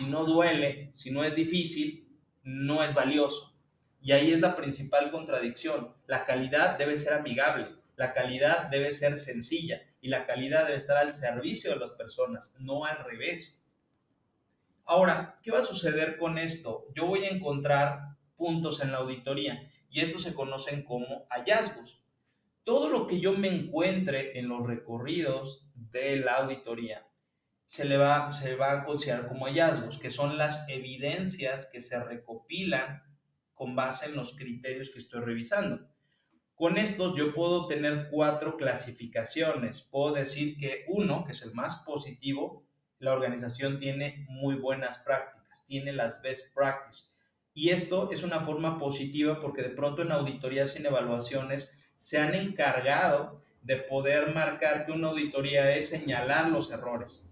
no duele, si no es difícil, no es valioso. Y ahí es la principal contradicción. La calidad debe ser amigable, la calidad debe ser sencilla y la calidad debe estar al servicio de las personas, no al revés. Ahora, ¿qué va a suceder con esto? Yo voy a encontrar puntos en la auditoría y estos se conocen como hallazgos. Todo lo que yo me encuentre en los recorridos de la auditoría se va a considerar como hallazgos, que son las evidencias que se recopilan con base en los criterios que estoy revisando. Con estos yo puedo tener 4 clasificaciones. Puedo decir que uno, que es el más positivo, la organización tiene muy buenas prácticas, tiene las best practices. Y esto es una forma positiva porque de pronto en auditorías y en evaluaciones se han encargado de poder marcar que una auditoría es señalar los errores,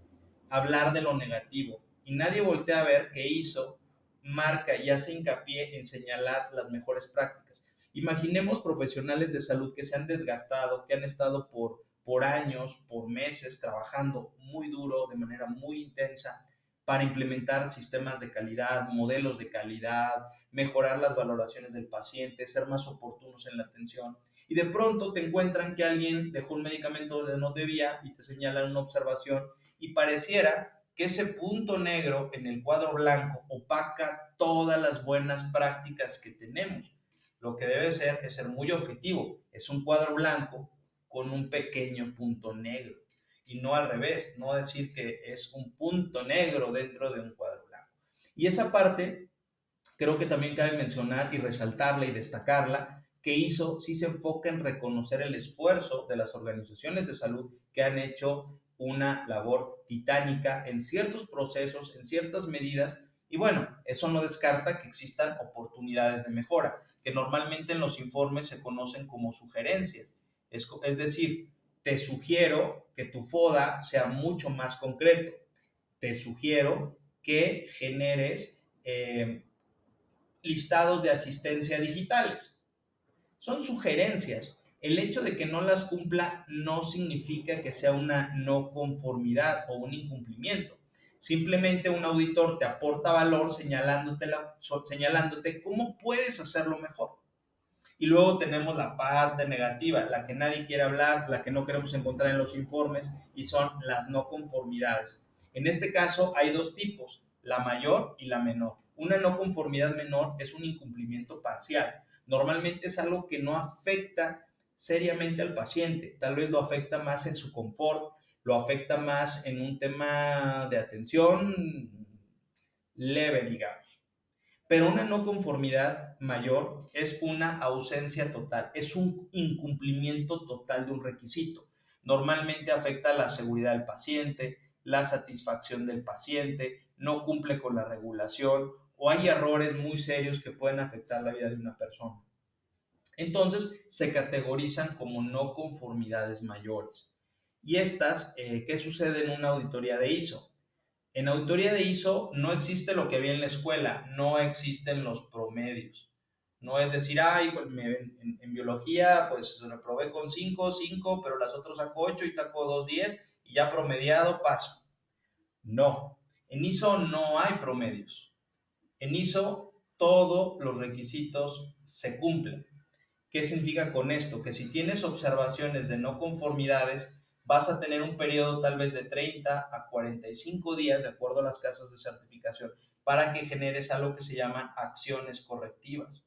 hablar de lo negativo. Y nadie voltea a ver que hizo, marca y hace hincapié en señalar las mejores prácticas. Imaginemos profesionales de salud que se han desgastado, que han estado por años, por meses, trabajando muy duro, de manera muy intensa, para implementar sistemas de calidad, modelos de calidad, mejorar las valoraciones del paciente, ser más oportunos en la atención. Y de pronto te encuentran que alguien dejó un medicamento donde no debía y te señalan una observación y pareciera que ese punto negro en el cuadro blanco opaca todas las buenas prácticas que tenemos. Lo que debe ser es ser muy objetivo. Es un cuadro blanco con un pequeño punto negro. Y no al revés, no decir que es un punto negro dentro de un cuadro blanco. Y esa parte creo que también cabe mencionar y resaltarla y destacarla, que ISO sí se enfoca en reconocer el esfuerzo de las organizaciones de salud que han hecho una labor titánica en ciertos procesos, en ciertas medidas, y bueno, eso no descarta que existan oportunidades de mejora, que normalmente en los informes se conocen como sugerencias. Es decir, te sugiero que tu FODA sea mucho más concreto, te sugiero que generes listados de asistencia digitales. Son sugerencias. El hecho de que no las cumpla no significa que sea una no conformidad o un incumplimiento. Simplemente un auditor te aporta valor señalándote cómo puedes hacerlo mejor. Y luego tenemos la parte negativa, la que nadie quiere hablar, la que no queremos encontrar en los informes, y son las no conformidades. En este caso hay dos tipos, la mayor y la menor. Una no conformidad menor es un incumplimiento parcial. Normalmente es algo que no afecta seriamente al paciente, tal vez lo afecta más en su confort, lo afecta más en un tema de atención leve, digamos. Pero una no conformidad mayor es una ausencia total, es un incumplimiento total de un requisito. Normalmente afecta la seguridad del paciente, la satisfacción del paciente, no cumple con la regulación o hay errores muy serios que pueden afectar la vida de una persona. Entonces se categorizan como no conformidades mayores. ¿Y estas qué sucede en una auditoría de ISO? En auditoría de ISO no existe lo que había en la escuela, no existen los promedios. No es decir, ay, en biología pues reprobé con 5, pero las otras saco 8 y saco 2, 10 y ya promediado paso. No, en ISO no hay promedios. En ISO todos los requisitos se cumplen. ¿Qué significa con esto? Que si tienes observaciones de no conformidades, vas a tener un periodo tal vez de 30 a 45 días, de acuerdo a las casas de certificación, para que generes algo que se llaman acciones correctivas.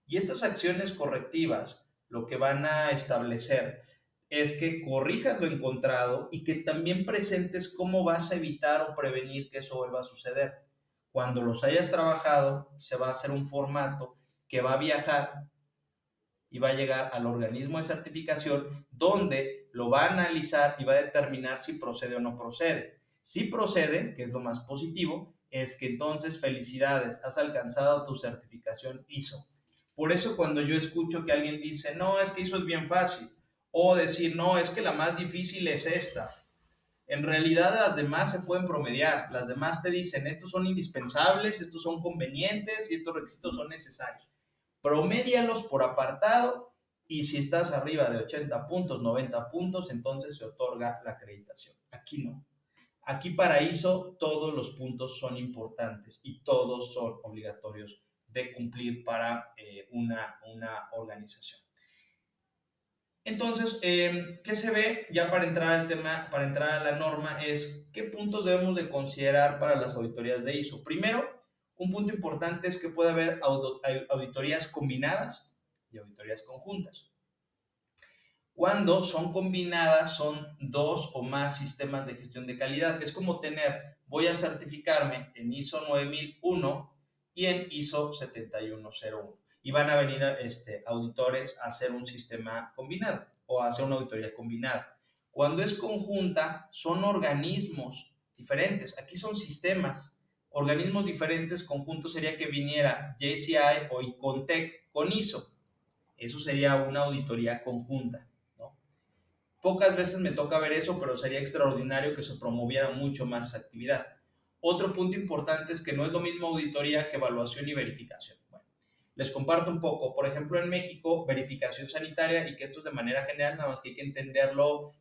Y estas acciones correctivas lo que van a establecer es que corrijas lo encontrado y que también presentes cómo vas a evitar o prevenir que eso vuelva a suceder. Cuando los hayas trabajado, se va a hacer un formato que va a viajar y va a llegar al organismo de certificación donde lo va a analizar y va a determinar si procede o no procede. Si procede, que es lo más positivo, es que entonces felicidades, has alcanzado tu certificación ISO. Por eso cuando yo escucho que alguien dice, no, es que ISO es bien fácil, o decir, no, es que la más difícil es esta. En realidad las demás se pueden promediar, las demás te dicen, estos son indispensables, estos son convenientes y estos requisitos son necesarios. Promédialos por apartado y si estás arriba de 80 puntos, 90 puntos, entonces se otorga la acreditación. Aquí no. Aquí para ISO todos los puntos son importantes y todos son obligatorios de cumplir para una organización. Entonces, ¿qué se ve ya para entrar al tema, para entrar a la norma? Es qué puntos debemos de considerar para las auditorías de ISO. Primero, un punto importante es que puede haber auditorías combinadas y auditorías conjuntas. Cuando son combinadas, son dos o más sistemas de gestión de calidad. Es como tener, voy a certificarme en ISO 9001 y en ISO 7101. Y van a venir auditores a hacer un sistema combinado o a hacer una auditoría combinada. Cuando es conjunta, son organismos diferentes. Aquí son sistemas. Organismos diferentes, conjuntos sería que viniera JCI o ICONTEC con ISO. Eso sería una auditoría conjunta. Pocas veces me toca ver eso, pero sería extraordinario que se promoviera mucho más esa actividad. Otro punto importante es que no es lo mismo auditoría que evaluación y verificación. Bueno, les comparto un poco. Por ejemplo, en México, verificación sanitaria, y que esto es de manera general, nada más que hay que entenderlo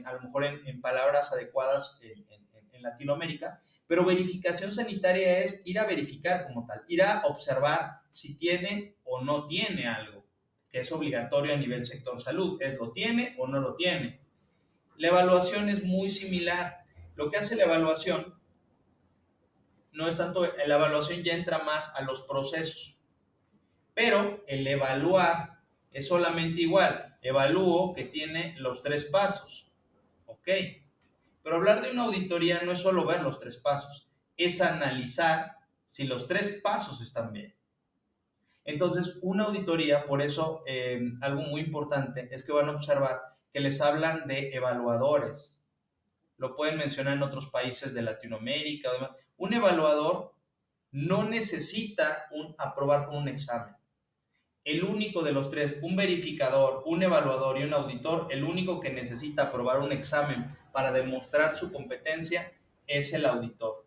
a lo mejor en palabras adecuadas en Latinoamérica, pero verificación sanitaria es ir a verificar como tal, ir a observar si tiene o no tiene algo, que es obligatorio a nivel sector salud, es lo tiene o no lo tiene. La evaluación es muy similar. Lo que hace la evaluación no es tanto, la evaluación ya entra más a los procesos, pero el evaluar es solamente igual, evalúo que tiene los 3 pasos, ok, pero hablar de una auditoría no es solo ver los 3 pasos, es analizar si los 3 pasos están bien. Entonces, una auditoría, por eso algo muy importante es que van a observar que les hablan de evaluadores. Lo pueden mencionar en otros países de Latinoamérica o demás. Un evaluador no necesita aprobar con un examen. El único de los tres, un verificador, un evaluador y un auditor, el único que necesita aprobar un examen para demostrar su competencia es el auditor.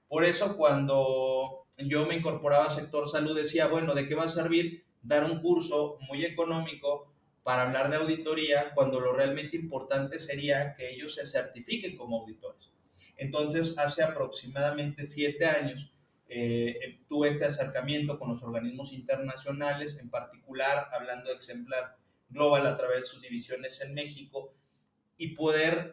Por eso cuando yo me incorporaba al sector salud decía, bueno, ¿de qué va a servir dar un curso muy económico para hablar de auditoría cuando lo realmente importante sería que ellos se certifiquen como auditores? Entonces, hace aproximadamente 7 años tuve este acercamiento con los organismos internacionales, en particular hablando de Exemplar Global a través de sus divisiones en México, y poder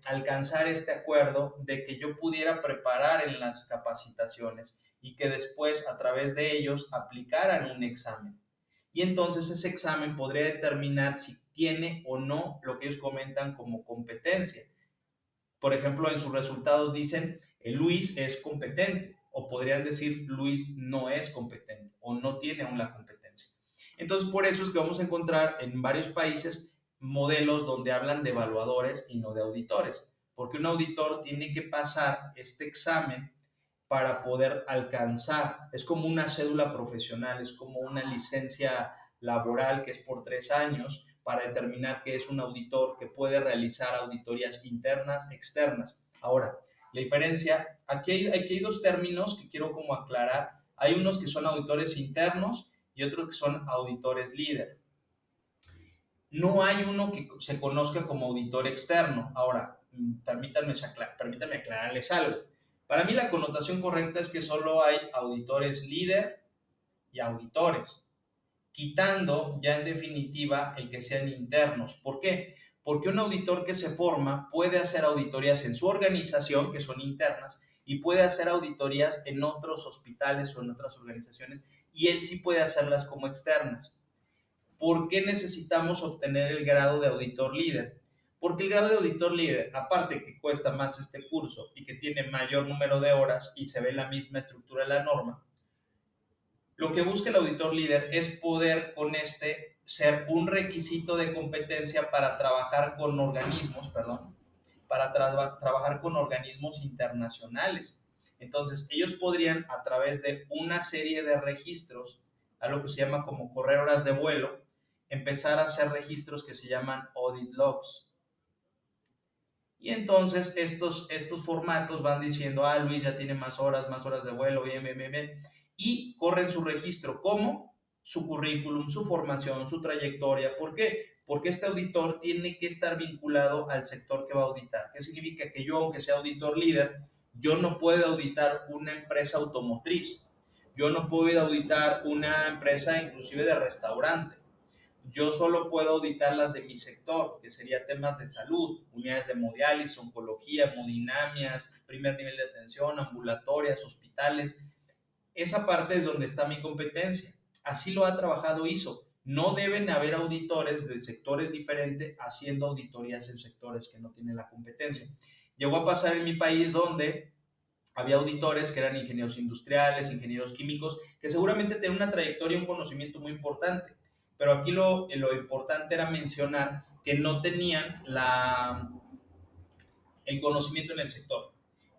alcanzar este acuerdo de que yo pudiera preparar en las capacitaciones y que después a través de ellos aplicaran un examen. Y entonces ese examen podría determinar si tiene o no lo que ellos comentan como competencia. Por ejemplo, en sus resultados dicen, Luis es competente, o podrían decir, Luis no es competente, o no tiene aún la competencia. Entonces, por eso es que vamos a encontrar en varios países modelos donde hablan de evaluadores y no de auditores, porque un auditor tiene que pasar este examen para poder alcanzar, es como una cédula profesional, es como una licencia laboral que es por 3 años para determinar que es un auditor que puede realizar auditorías internas, externas. Ahora, la diferencia, aquí hay dos términos que quiero como aclarar. Hay unos que son auditores internos y otros que son auditores líder. No hay uno que se conozca como auditor externo. Ahora, permítanme aclararles algo. Para mí la connotación correcta es que solo hay auditores líder y auditores, quitando ya en definitiva el que sean internos. ¿Por qué? Porque un auditor que se forma puede hacer auditorías en su organización, que son internas, y puede hacer auditorías en otros hospitales o en otras organizaciones, y él sí puede hacerlas como externas. ¿Por qué necesitamos obtener el grado de auditor líder? Porque el grado de auditor líder, aparte que cuesta más este curso y que tiene mayor número de horas y se ve la misma estructura de la norma, lo que busca el auditor líder es poder con este ser un requisito de competencia para trabajar con organismos, perdón, para trabajar con organismos internacionales. Entonces, ellos podrían, a través de una serie de registros, algo que se llama como correr horas de vuelo, empezar a hacer registros que se llaman audit logs. Y entonces estos formatos van diciendo, Luis ya tiene más horas de vuelo, bien, bien, bien, bien. Y corren su registro, como su currículum, su formación, su trayectoria. ¿Por qué? Porque este auditor tiene que estar vinculado al sector que va a auditar. ¿Qué significa? Que yo, aunque sea auditor líder, yo no puedo auditar una empresa automotriz. Yo no puedo auditar una empresa inclusive de restaurante. Yo solo puedo auditar las de mi sector, que sería temas de salud, unidades de hemodiálisis, oncología, hemodinamias, primer nivel de atención, ambulatorias, hospitales. Esa parte es donde está mi competencia. Así lo ha trabajado ISO. No deben haber auditores de sectores diferentes haciendo auditorías en sectores que no tienen la competencia. Llegó a pasar en mi país donde había auditores que eran ingenieros industriales, ingenieros químicos, que seguramente tenían una trayectoria y un conocimiento muy importante. Pero aquí lo importante era mencionar que no tenían el conocimiento en el sector.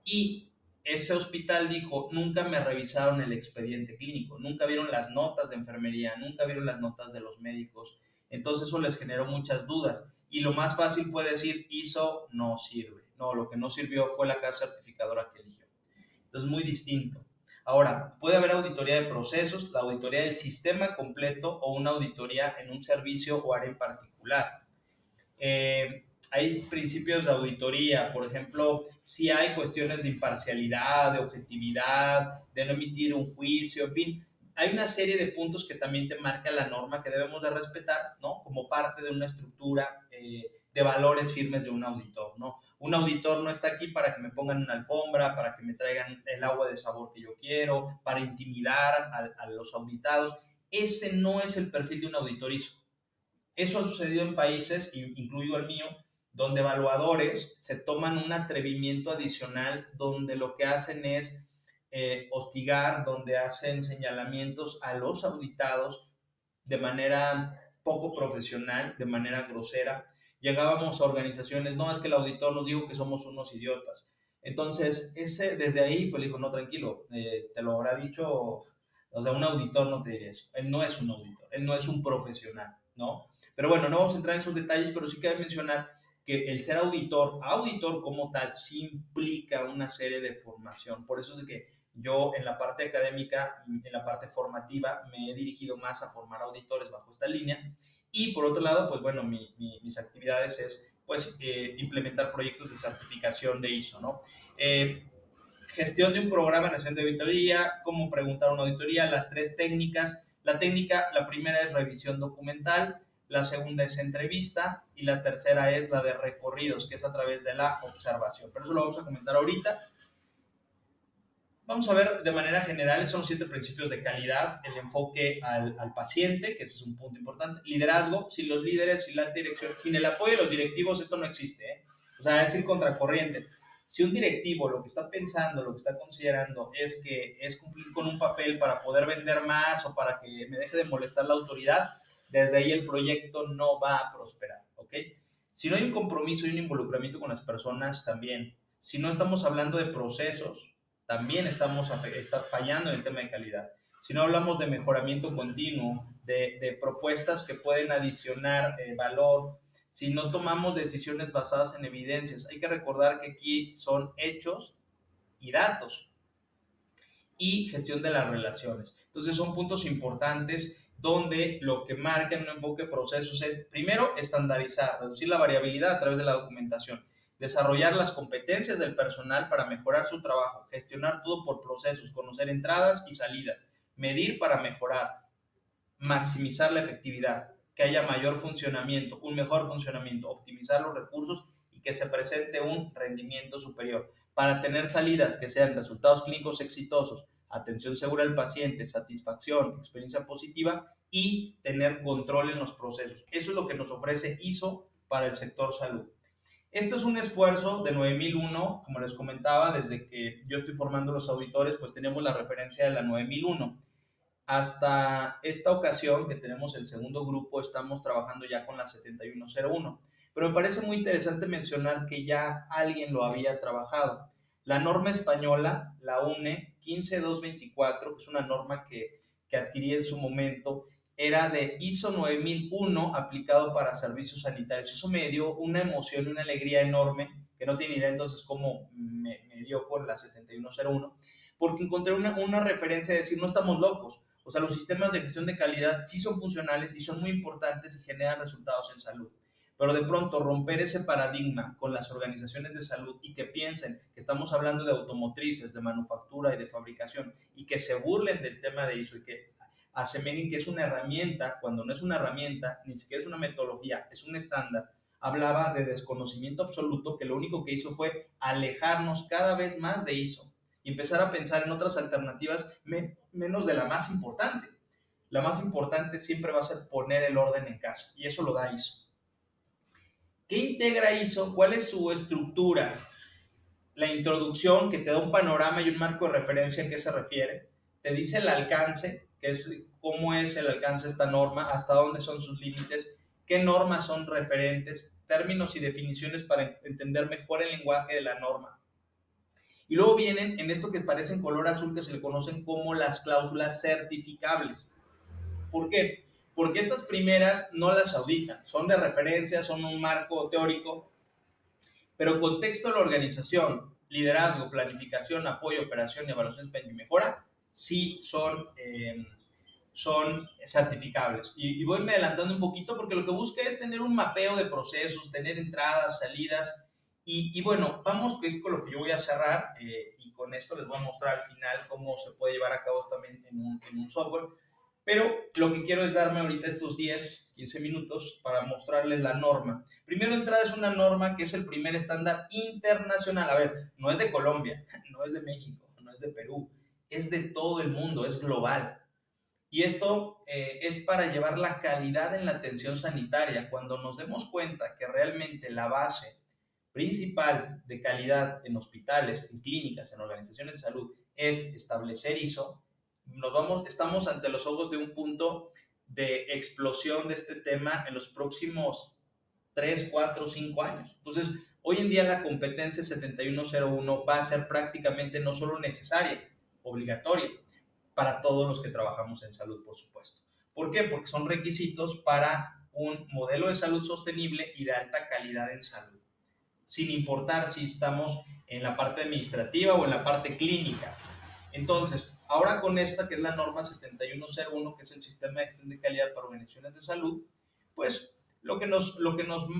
Y ese hospital dijo, nunca me revisaron el expediente clínico, nunca vieron las notas de enfermería, nunca vieron las notas de los médicos. Entonces eso les generó muchas dudas. Y lo más fácil fue decir, ISO no sirve. No, lo que no sirvió fue la casa certificadora que eligió. Entonces, muy distinto. Ahora, puede haber auditoría de procesos, la auditoría del sistema completo o una auditoría en un servicio o área en particular. Hay principios de auditoría, por ejemplo, si hay cuestiones de imparcialidad, de objetividad, de no emitir un juicio, en fin, hay una serie de puntos que también te marca la norma que debemos de respetar, ¿no? Como parte de una estructura de valores firmes de un auditor, ¿no? Un auditor no está aquí para que me pongan una alfombra, para que me traigan el agua de sabor que yo quiero, para intimidar a los auditados. Ese no es el perfil de un auditor ISO. Eso ha sucedido en países, incluido el mío, donde evaluadores se toman un atrevimiento adicional, donde lo que hacen es hostigar, donde hacen señalamientos a los auditados de manera poco profesional, de manera grosera. Llegábamos a organizaciones, no, es que el auditor nos dijo que somos unos idiotas. Entonces, desde ahí, pues le dijo, no, tranquilo, te lo habrá dicho, o sea, un auditor no te diría eso. Él no es un auditor, él no es un profesional, ¿no? Pero bueno, no vamos a entrar en esos detalles, pero sí cabe mencionar que el ser auditor como tal, sí implica una serie de formación. Por eso es que yo en la parte académica, en la parte formativa, me he dirigido más a formar auditores bajo esta línea. Y por otro lado, pues bueno, mis actividades es pues implementar proyectos de certificación de ISO, ¿no? Gestión de un programa nacional de auditoría, cómo preguntar una auditoría, las tres técnicas. La primera es revisión documental, la segunda es entrevista y la tercera es la de recorridos, que es a través de la observación. Pero eso lo vamos a comentar ahorita. Vamos a ver de manera general, son los 7 principios de calidad, el enfoque al paciente, que ese es un punto importante, liderazgo, sin los líderes, sin la dirección, sin el apoyo de los directivos, esto no existe, ¿eh? O sea, es ir contracorriente. Si un directivo lo que está pensando, lo que está considerando es que es cumplir con un papel para poder vender más o para que me deje de molestar la autoridad, desde ahí el proyecto no va a prosperar, ¿ok? Si no hay un compromiso y un involucramiento con las personas, también. Si no estamos hablando de procesos, también estamos fallando en el tema de calidad. Si no hablamos de mejoramiento continuo, de propuestas que pueden adicionar valor, si no tomamos decisiones basadas en evidencias, hay que recordar que aquí son hechos y datos y gestión de las relaciones. Entonces son puntos importantes donde lo que marca en un enfoque de procesos es, primero, estandarizar, reducir la variabilidad a través de la documentación, desarrollar las competencias del personal para mejorar su trabajo, gestionar todo por procesos, conocer entradas y salidas, medir para mejorar, maximizar la efectividad, que haya mayor funcionamiento, un mejor funcionamiento, optimizar los recursos y que se presente un rendimiento superior. Para tener salidas que sean resultados clínicos exitosos, atención segura al paciente, satisfacción, experiencia positiva y tener control en los procesos. Eso es lo que nos ofrece ISO para el sector salud. Este es un esfuerzo de 9001, como les comentaba, desde que yo estoy formando los auditores, pues tenemos la referencia de la 9001. Hasta esta ocasión, que tenemos el segundo grupo, estamos trabajando ya con la 7101. Pero me parece muy interesante mencionar que ya alguien lo había trabajado. La norma española, la UNE 15224, que es una norma que adquirí en su momento, era de ISO 9001 aplicado para servicios sanitarios. Eso me dio una emoción y una alegría enorme, que no tiene idea entonces cómo me dio con la 7101, porque encontré una referencia de decir, no estamos locos. O sea, los sistemas de gestión de calidad sí son funcionales y son muy importantes y generan resultados en salud. Pero de pronto romper ese paradigma con las organizaciones de salud y que piensen que estamos hablando de automotrices, de manufactura y de fabricación y que se burlen del tema de ISO y que asemejen que es una herramienta, cuando no es una herramienta, ni siquiera es una metodología, es un estándar, hablaba de desconocimiento absoluto que lo único que hizo fue alejarnos cada vez más de ISO y empezar a pensar en otras alternativas menos de la más importante. La más importante siempre va a ser poner el orden en casa y eso lo da ISO. ¿Qué integra ISO? ¿Cuál es su estructura? La introducción, que te da un panorama y un marco de referencia a qué se refiere. Te dice el alcance, que es cómo es el alcance de esta norma, hasta dónde son sus límites, qué normas son referentes, términos y definiciones para entender mejor el lenguaje de la norma. Y luego vienen en esto que parece en color azul, que se le conocen como las cláusulas certificables. ¿Por qué? Porque estas primeras no las auditan, son de referencia, son un marco teórico, pero contexto de la organización, liderazgo, planificación, apoyo, operación, evaluación, desempeño y mejora, sí son certificables. Y voy me adelantando un poquito porque lo que busca es tener un mapeo de procesos, tener entradas, salidas. Y bueno, vamos, que es con lo que yo voy a cerrar y con esto les voy a mostrar al final cómo se puede llevar a cabo también en un software. Pero lo que quiero es darme ahorita estos 10, 15 minutos para mostrarles la norma. Primero entrada es una norma que es el primer estándar internacional. A ver, no es de Colombia, no es de México, no es de Perú, es de todo el mundo, es global. Y esto es para llevar la calidad en la atención sanitaria. Cuando nos demos cuenta que realmente la base principal de calidad en hospitales, en clínicas, en organizaciones de salud es establecer ISO, estamos ante los ojos de un punto de explosión de este tema en los próximos 3, 4, 5 años. Entonces, hoy en día la competencia 7101 va a ser prácticamente no solo necesaria, obligatoria, para todos los que trabajamos en salud, por supuesto. ¿Por qué? Porque son requisitos para un modelo de salud sostenible y de alta calidad en salud, sin importar si estamos en la parte administrativa o en la parte clínica. Entonces, ahora con esta, que es la norma 7101, que es el sistema de gestión de calidad para organizaciones de salud, pues lo que nos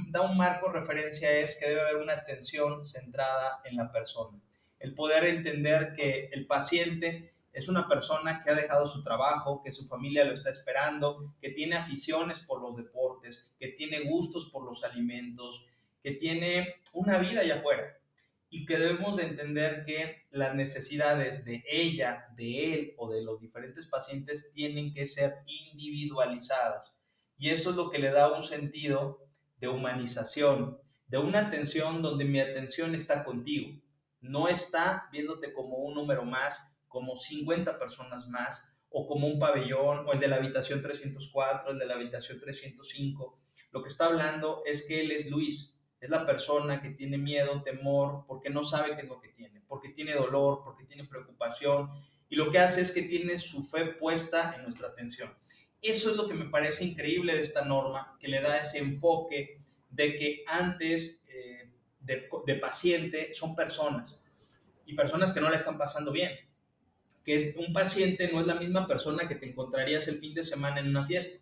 da un marco de referencia es que debe haber una atención centrada en la persona. El poder entender que el paciente es una persona que ha dejado su trabajo, que su familia lo está esperando, que tiene aficiones por los deportes, que tiene gustos por los alimentos, que tiene una vida allá afuera y que debemos de entender que las necesidades de ella, de él o de los diferentes pacientes tienen que ser individualizadas. Y eso es lo que le da un sentido de humanización, de una atención donde mi atención está contigo. No está viéndote como un número más, como 50 personas más, o como un pabellón, o el de la habitación 304, el de la habitación 305. Lo que está hablando es que él es Luis, es la persona que tiene miedo, temor, porque no sabe qué es lo que tiene, porque tiene dolor, porque tiene preocupación, y lo que hace es que tiene su fe puesta en nuestra atención. Eso es lo que me parece increíble de esta norma, que le da ese enfoque de que antes de paciente son personas, y personas que no la están pasando bien. Que un paciente no es la misma persona que te encontrarías el fin de semana en una fiesta.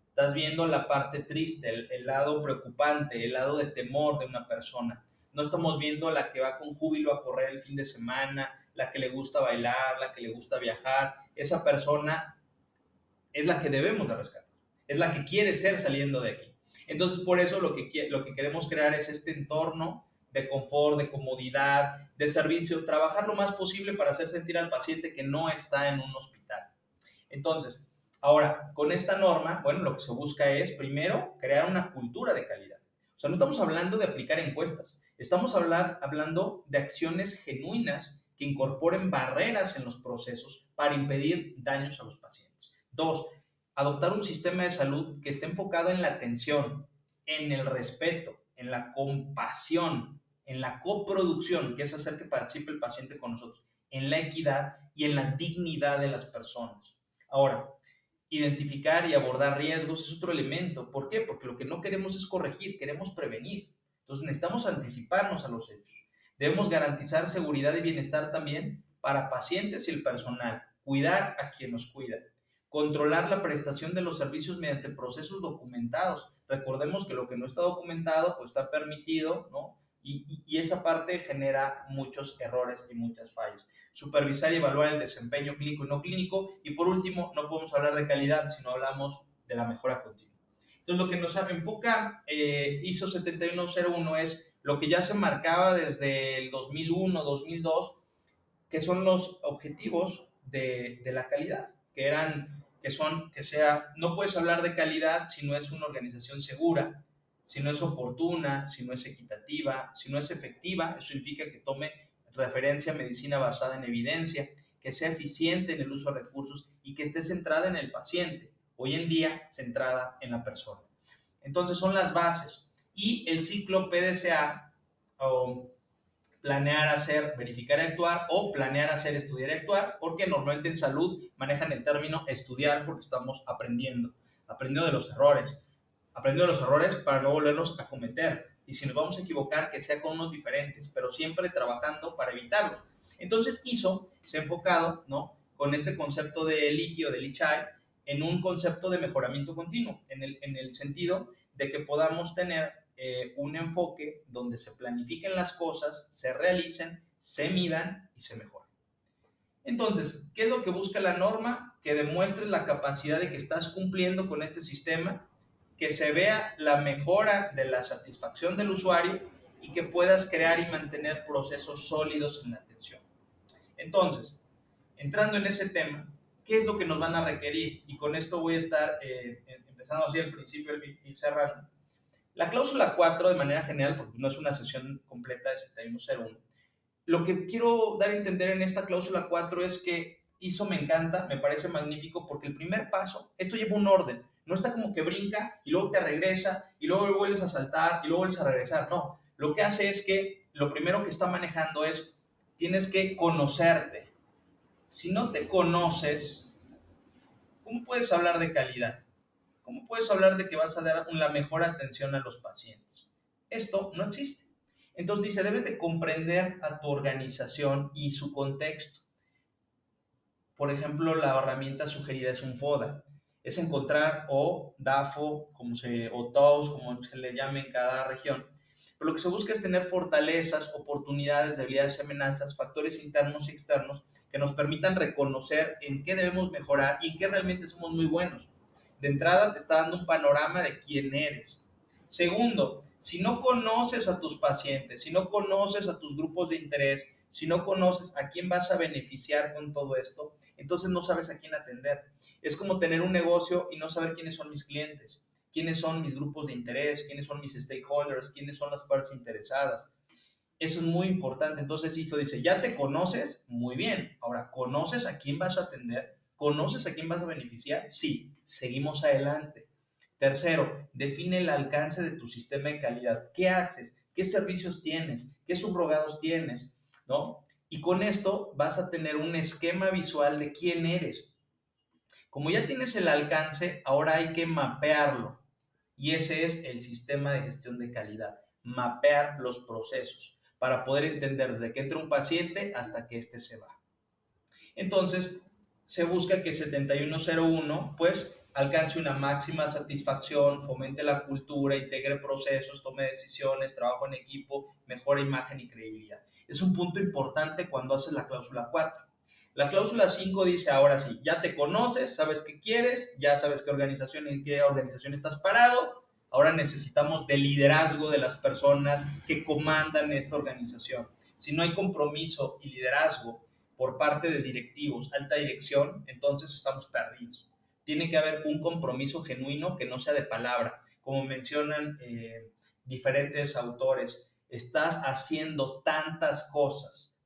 Estás viendo la parte triste, el lado preocupante, el lado de temor de una persona. No estamos viendo la que va con júbilo a correr el fin de semana, la que le gusta bailar, la que le gusta viajar. Esa persona es la que debemos de rescatar, es la que quiere ser saliendo de aquí. Entonces, por eso lo que queremos crear es este entorno de confort, de comodidad, de servicio, trabajar lo más posible para hacer sentir al paciente que no está en un hospital. Entonces, ahora, con esta norma, bueno, lo que se busca es, primero, crear una cultura de calidad. O sea, no estamos hablando de aplicar encuestas, estamos hablando de acciones genuinas que incorporen barreras en los procesos para impedir daños a los pacientes. Dos, adoptar un sistema de salud que esté enfocado en la atención, en el respeto, en la compasión, en la coproducción, que es hacer que participe el paciente con nosotros, en la equidad y en la dignidad de las personas. Ahora, identificar y abordar riesgos es otro elemento. ¿Por qué? Porque lo que no queremos es corregir, queremos prevenir. Entonces necesitamos anticiparnos a los hechos. Debemos garantizar seguridad y bienestar también para pacientes y el personal, cuidar a quien nos cuida, controlar la prestación de los servicios mediante procesos documentados. Recordemos que lo que no está documentado pues está permitido, ¿no? Y esa parte genera muchos errores y muchas fallas. Supervisar y evaluar el desempeño clínico y no clínico. Y por último, no podemos hablar de calidad si no hablamos de la mejora continua. Entonces, lo que nos enfoca ISO 7101 es lo que ya se marcaba desde el 2001, 2002, que son los objetivos de la calidad, no puedes hablar de calidad si no es una organización segura, si no es oportuna, si no es equitativa, si no es efectiva. Eso significa que tome referencia a medicina basada en evidencia, que sea eficiente en el uso de recursos y que esté centrada en el paciente, hoy en día centrada en la persona. Entonces son las bases. Y el ciclo PDCA, o planear, hacer, verificar y actuar, o planear, hacer, estudiar y actuar, porque normalmente en salud manejan el término estudiar porque estamos aprendiendo de los errores para no volverlos a cometer. Y si nos vamos a equivocar, que sea con unos diferentes, pero siempre trabajando para evitarlo. Entonces ISO se ha enfocado, ¿no?, con este concepto de LIGI o de LICHAI en un concepto de mejoramiento continuo, en el sentido de que podamos tener un enfoque donde se planifiquen las cosas, se realicen, se midan y se mejoren. Entonces, ¿qué es lo que busca la norma? Que demuestres la capacidad de que estás cumpliendo con este sistema, que se vea la mejora de la satisfacción del usuario y que puedas crear y mantener procesos sólidos en la atención. Entonces, entrando en ese tema, ¿qué es lo que nos van a requerir? Y con esto voy a estar empezando así al principio y cerrando. La cláusula 4, de manera general, porque no es una sesión completa de 7101, lo que quiero dar a entender en esta cláusula 4 es que ISO me encanta, me parece magnífico, porque el primer paso, esto lleva un orden, no está como que brinca y luego te regresa y luego vuelves a saltar y luego vuelves a regresar, no, lo que hace es que lo primero que está manejando es, tienes que conocerte. Si no te conoces, ¿cómo puedes hablar de calidad? ¿Cómo puedes hablar de que vas a dar la mejor atención a los pacientes? Esto no existe. Entonces dice, debes de comprender a tu organización y su contexto. Por ejemplo, la herramienta sugerida es un FODA. Es encontrar, o DAFO, o TOWS, como se le llame en cada región. Pero lo que se busca es tener fortalezas, oportunidades, debilidades y amenazas, factores internos y externos que nos permitan reconocer en qué debemos mejorar y en qué realmente somos muy buenos. De entrada, te está dando un panorama de quién eres. Segundo, si no conoces a tus pacientes, si no conoces a tus grupos de interés, si no conoces a quién vas a beneficiar con todo esto, entonces no sabes a quién atender. Es como tener un negocio y no saber quiénes son mis clientes, quiénes son mis grupos de interés, quiénes son mis stakeholders, quiénes son las partes interesadas. Eso es muy importante. Entonces ISO dice, ya te conoces, muy bien. Ahora, ¿conoces a quién vas a atender? ¿Conoces a quién vas a beneficiar? Sí, seguimos adelante. Tercero, define el alcance de tu sistema de calidad. ¿Qué haces? ¿Qué servicios tienes? ¿Qué subrogados tienes? ¿No? Y con esto vas a tener un esquema visual de quién eres. Como ya tienes el alcance, ahora hay que mapearlo. Y ese es el sistema de gestión de calidad. Mapear los procesos para poder entender desde que entra un paciente hasta que éste se va. Entonces, se busca que 7101 pues alcance una máxima satisfacción, fomente la cultura, integre procesos, tome decisiones, trabajo en equipo, mejore imagen y credibilidad. Es un punto importante cuando haces la cláusula 4. La cláusula 5 dice, ahora sí, ya te conoces, sabes qué quieres, ya sabes en qué organización estás parado, ahora necesitamos del liderazgo de las personas que comandan esta organización. Si no hay compromiso y liderazgo por parte de directivos, alta dirección, entonces estamos perdidos. Tiene que haber un compromiso genuino que no sea de palabra. Como mencionan diferentes autores, estás haciendo tantas cosas,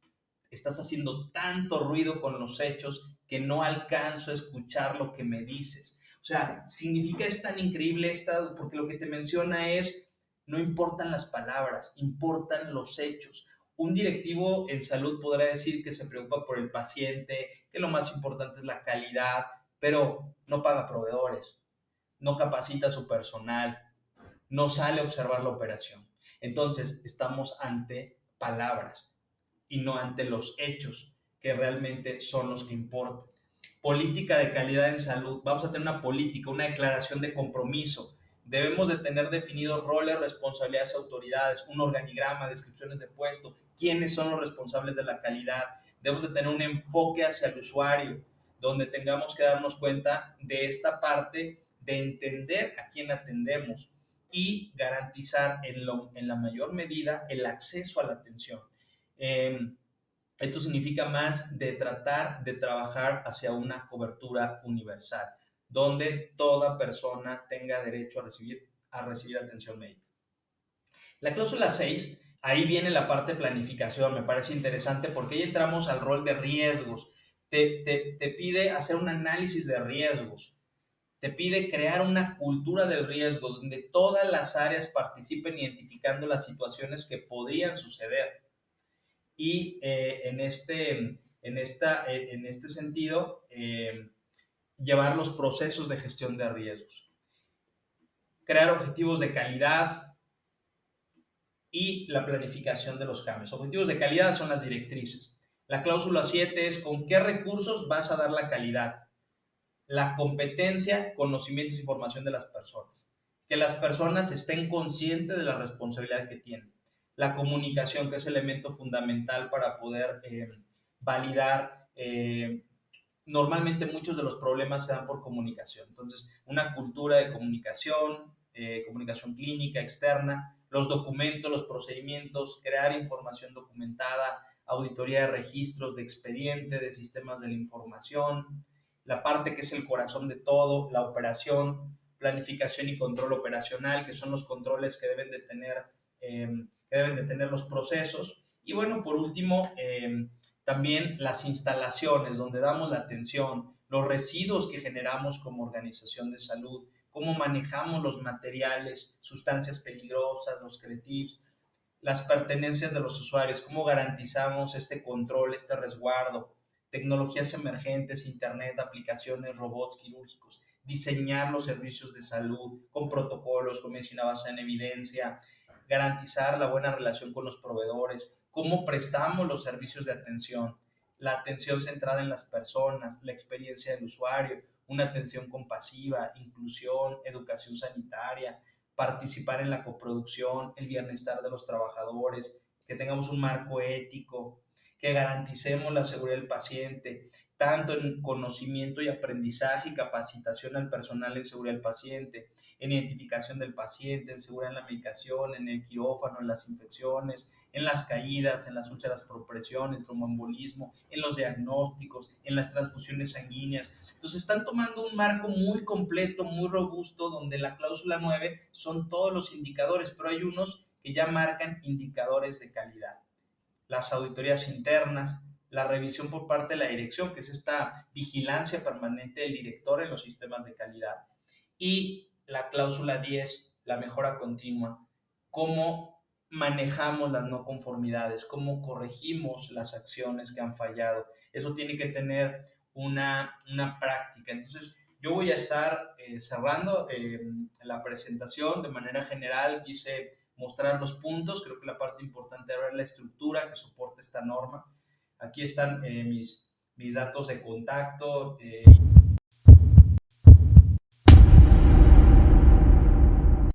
estás haciendo tanto ruido con los hechos que no alcanzo a escuchar lo que me dices. O sea, significa es tan increíble esta, porque lo que te menciona es, no importan las palabras, importan los hechos. Un directivo en salud podrá decir que se preocupa por el paciente, que lo más importante es la calidad, pero no paga proveedores, no capacita a su personal, no sale a observar la operación. Entonces, estamos ante palabras y no ante los hechos que realmente son los que importan. Política de calidad en salud. Vamos a tener una política, una declaración de compromiso. Debemos de tener definidos roles, responsabilidades, autoridades, un organigrama, descripciones de puesto, quiénes son los responsables de la calidad. Debemos de tener un enfoque hacia el usuario, donde tengamos que darnos cuenta de esta parte de entender a quién atendemos y garantizar en la mayor medida el acceso a la atención. Esto significa más de tratar de trabajar hacia una cobertura universal, donde toda persona tenga derecho a recibir atención médica. La cláusula 6, ahí viene la parte de planificación, me parece interesante porque ahí entramos al rol de riesgos. Te pide hacer un análisis de riesgos, te pide crear una cultura del riesgo donde todas las áreas participen identificando las situaciones que podrían suceder. Y en este sentido, llevar los procesos de gestión de riesgos. Crear objetivos de calidad y la planificación de los cambios. Objetivos de calidad son las directrices. La cláusula 7 es con qué recursos vas a dar la calidad. La competencia, conocimientos y formación de las personas. Que las personas estén conscientes de la responsabilidad que tienen. La comunicación, que es elemento fundamental para poder validar. Normalmente muchos de los problemas se dan por comunicación. Entonces, una cultura de comunicación, comunicación clínica, externa, los documentos, los procedimientos, crear información documentada, auditoría de registros, de expediente, de sistemas de la información, la parte que es el corazón de todo, la operación, planificación y control operacional, que son los controles que deben de tener los procesos. Y bueno, por último, también las instalaciones donde damos la atención, los residuos que generamos como organización de salud, cómo manejamos los materiales, sustancias peligrosas, los creativos, las pertenencias de los usuarios, cómo garantizamos este control, este resguardo, tecnologías emergentes, internet, aplicaciones, robots quirúrgicos. diseñar los servicios de salud con protocolos, con medicina basada en evidencia, garantizar la buena relación con los proveedores, cómo prestamos los servicios de atención, la atención centrada en las personas, la experiencia del usuario, una atención compasiva, inclusión, educación sanitaria, participar en la coproducción, el bienestar de los trabajadores, que tengamos un marco ético, que garanticemos la seguridad del paciente, tanto en conocimiento y aprendizaje y capacitación al personal en seguridad del paciente, en identificación del paciente, en seguridad en la medicación, en el quirófano, en las infecciones, en las caídas, en las úlceras por presión, el tromboembolismo, en los diagnósticos, en las transfusiones sanguíneas. Entonces están tomando un marco muy completo, muy robusto, donde la cláusula 9 son todos los indicadores, pero hay unos que ya marcan indicadores de calidad. Las auditorías internas, la revisión por parte de la dirección, que es esta vigilancia permanente del director en los sistemas de calidad. Y la cláusula 10, la mejora continua, cómo manejamos las no conformidades, cómo corregimos las acciones que han fallado. Eso tiene que tener una práctica. Entonces, yo voy a estar cerrando la presentación de manera general. Quise mostrar los puntos. Creo que la parte importante era la estructura que soporta esta norma. Aquí están mis datos de contacto,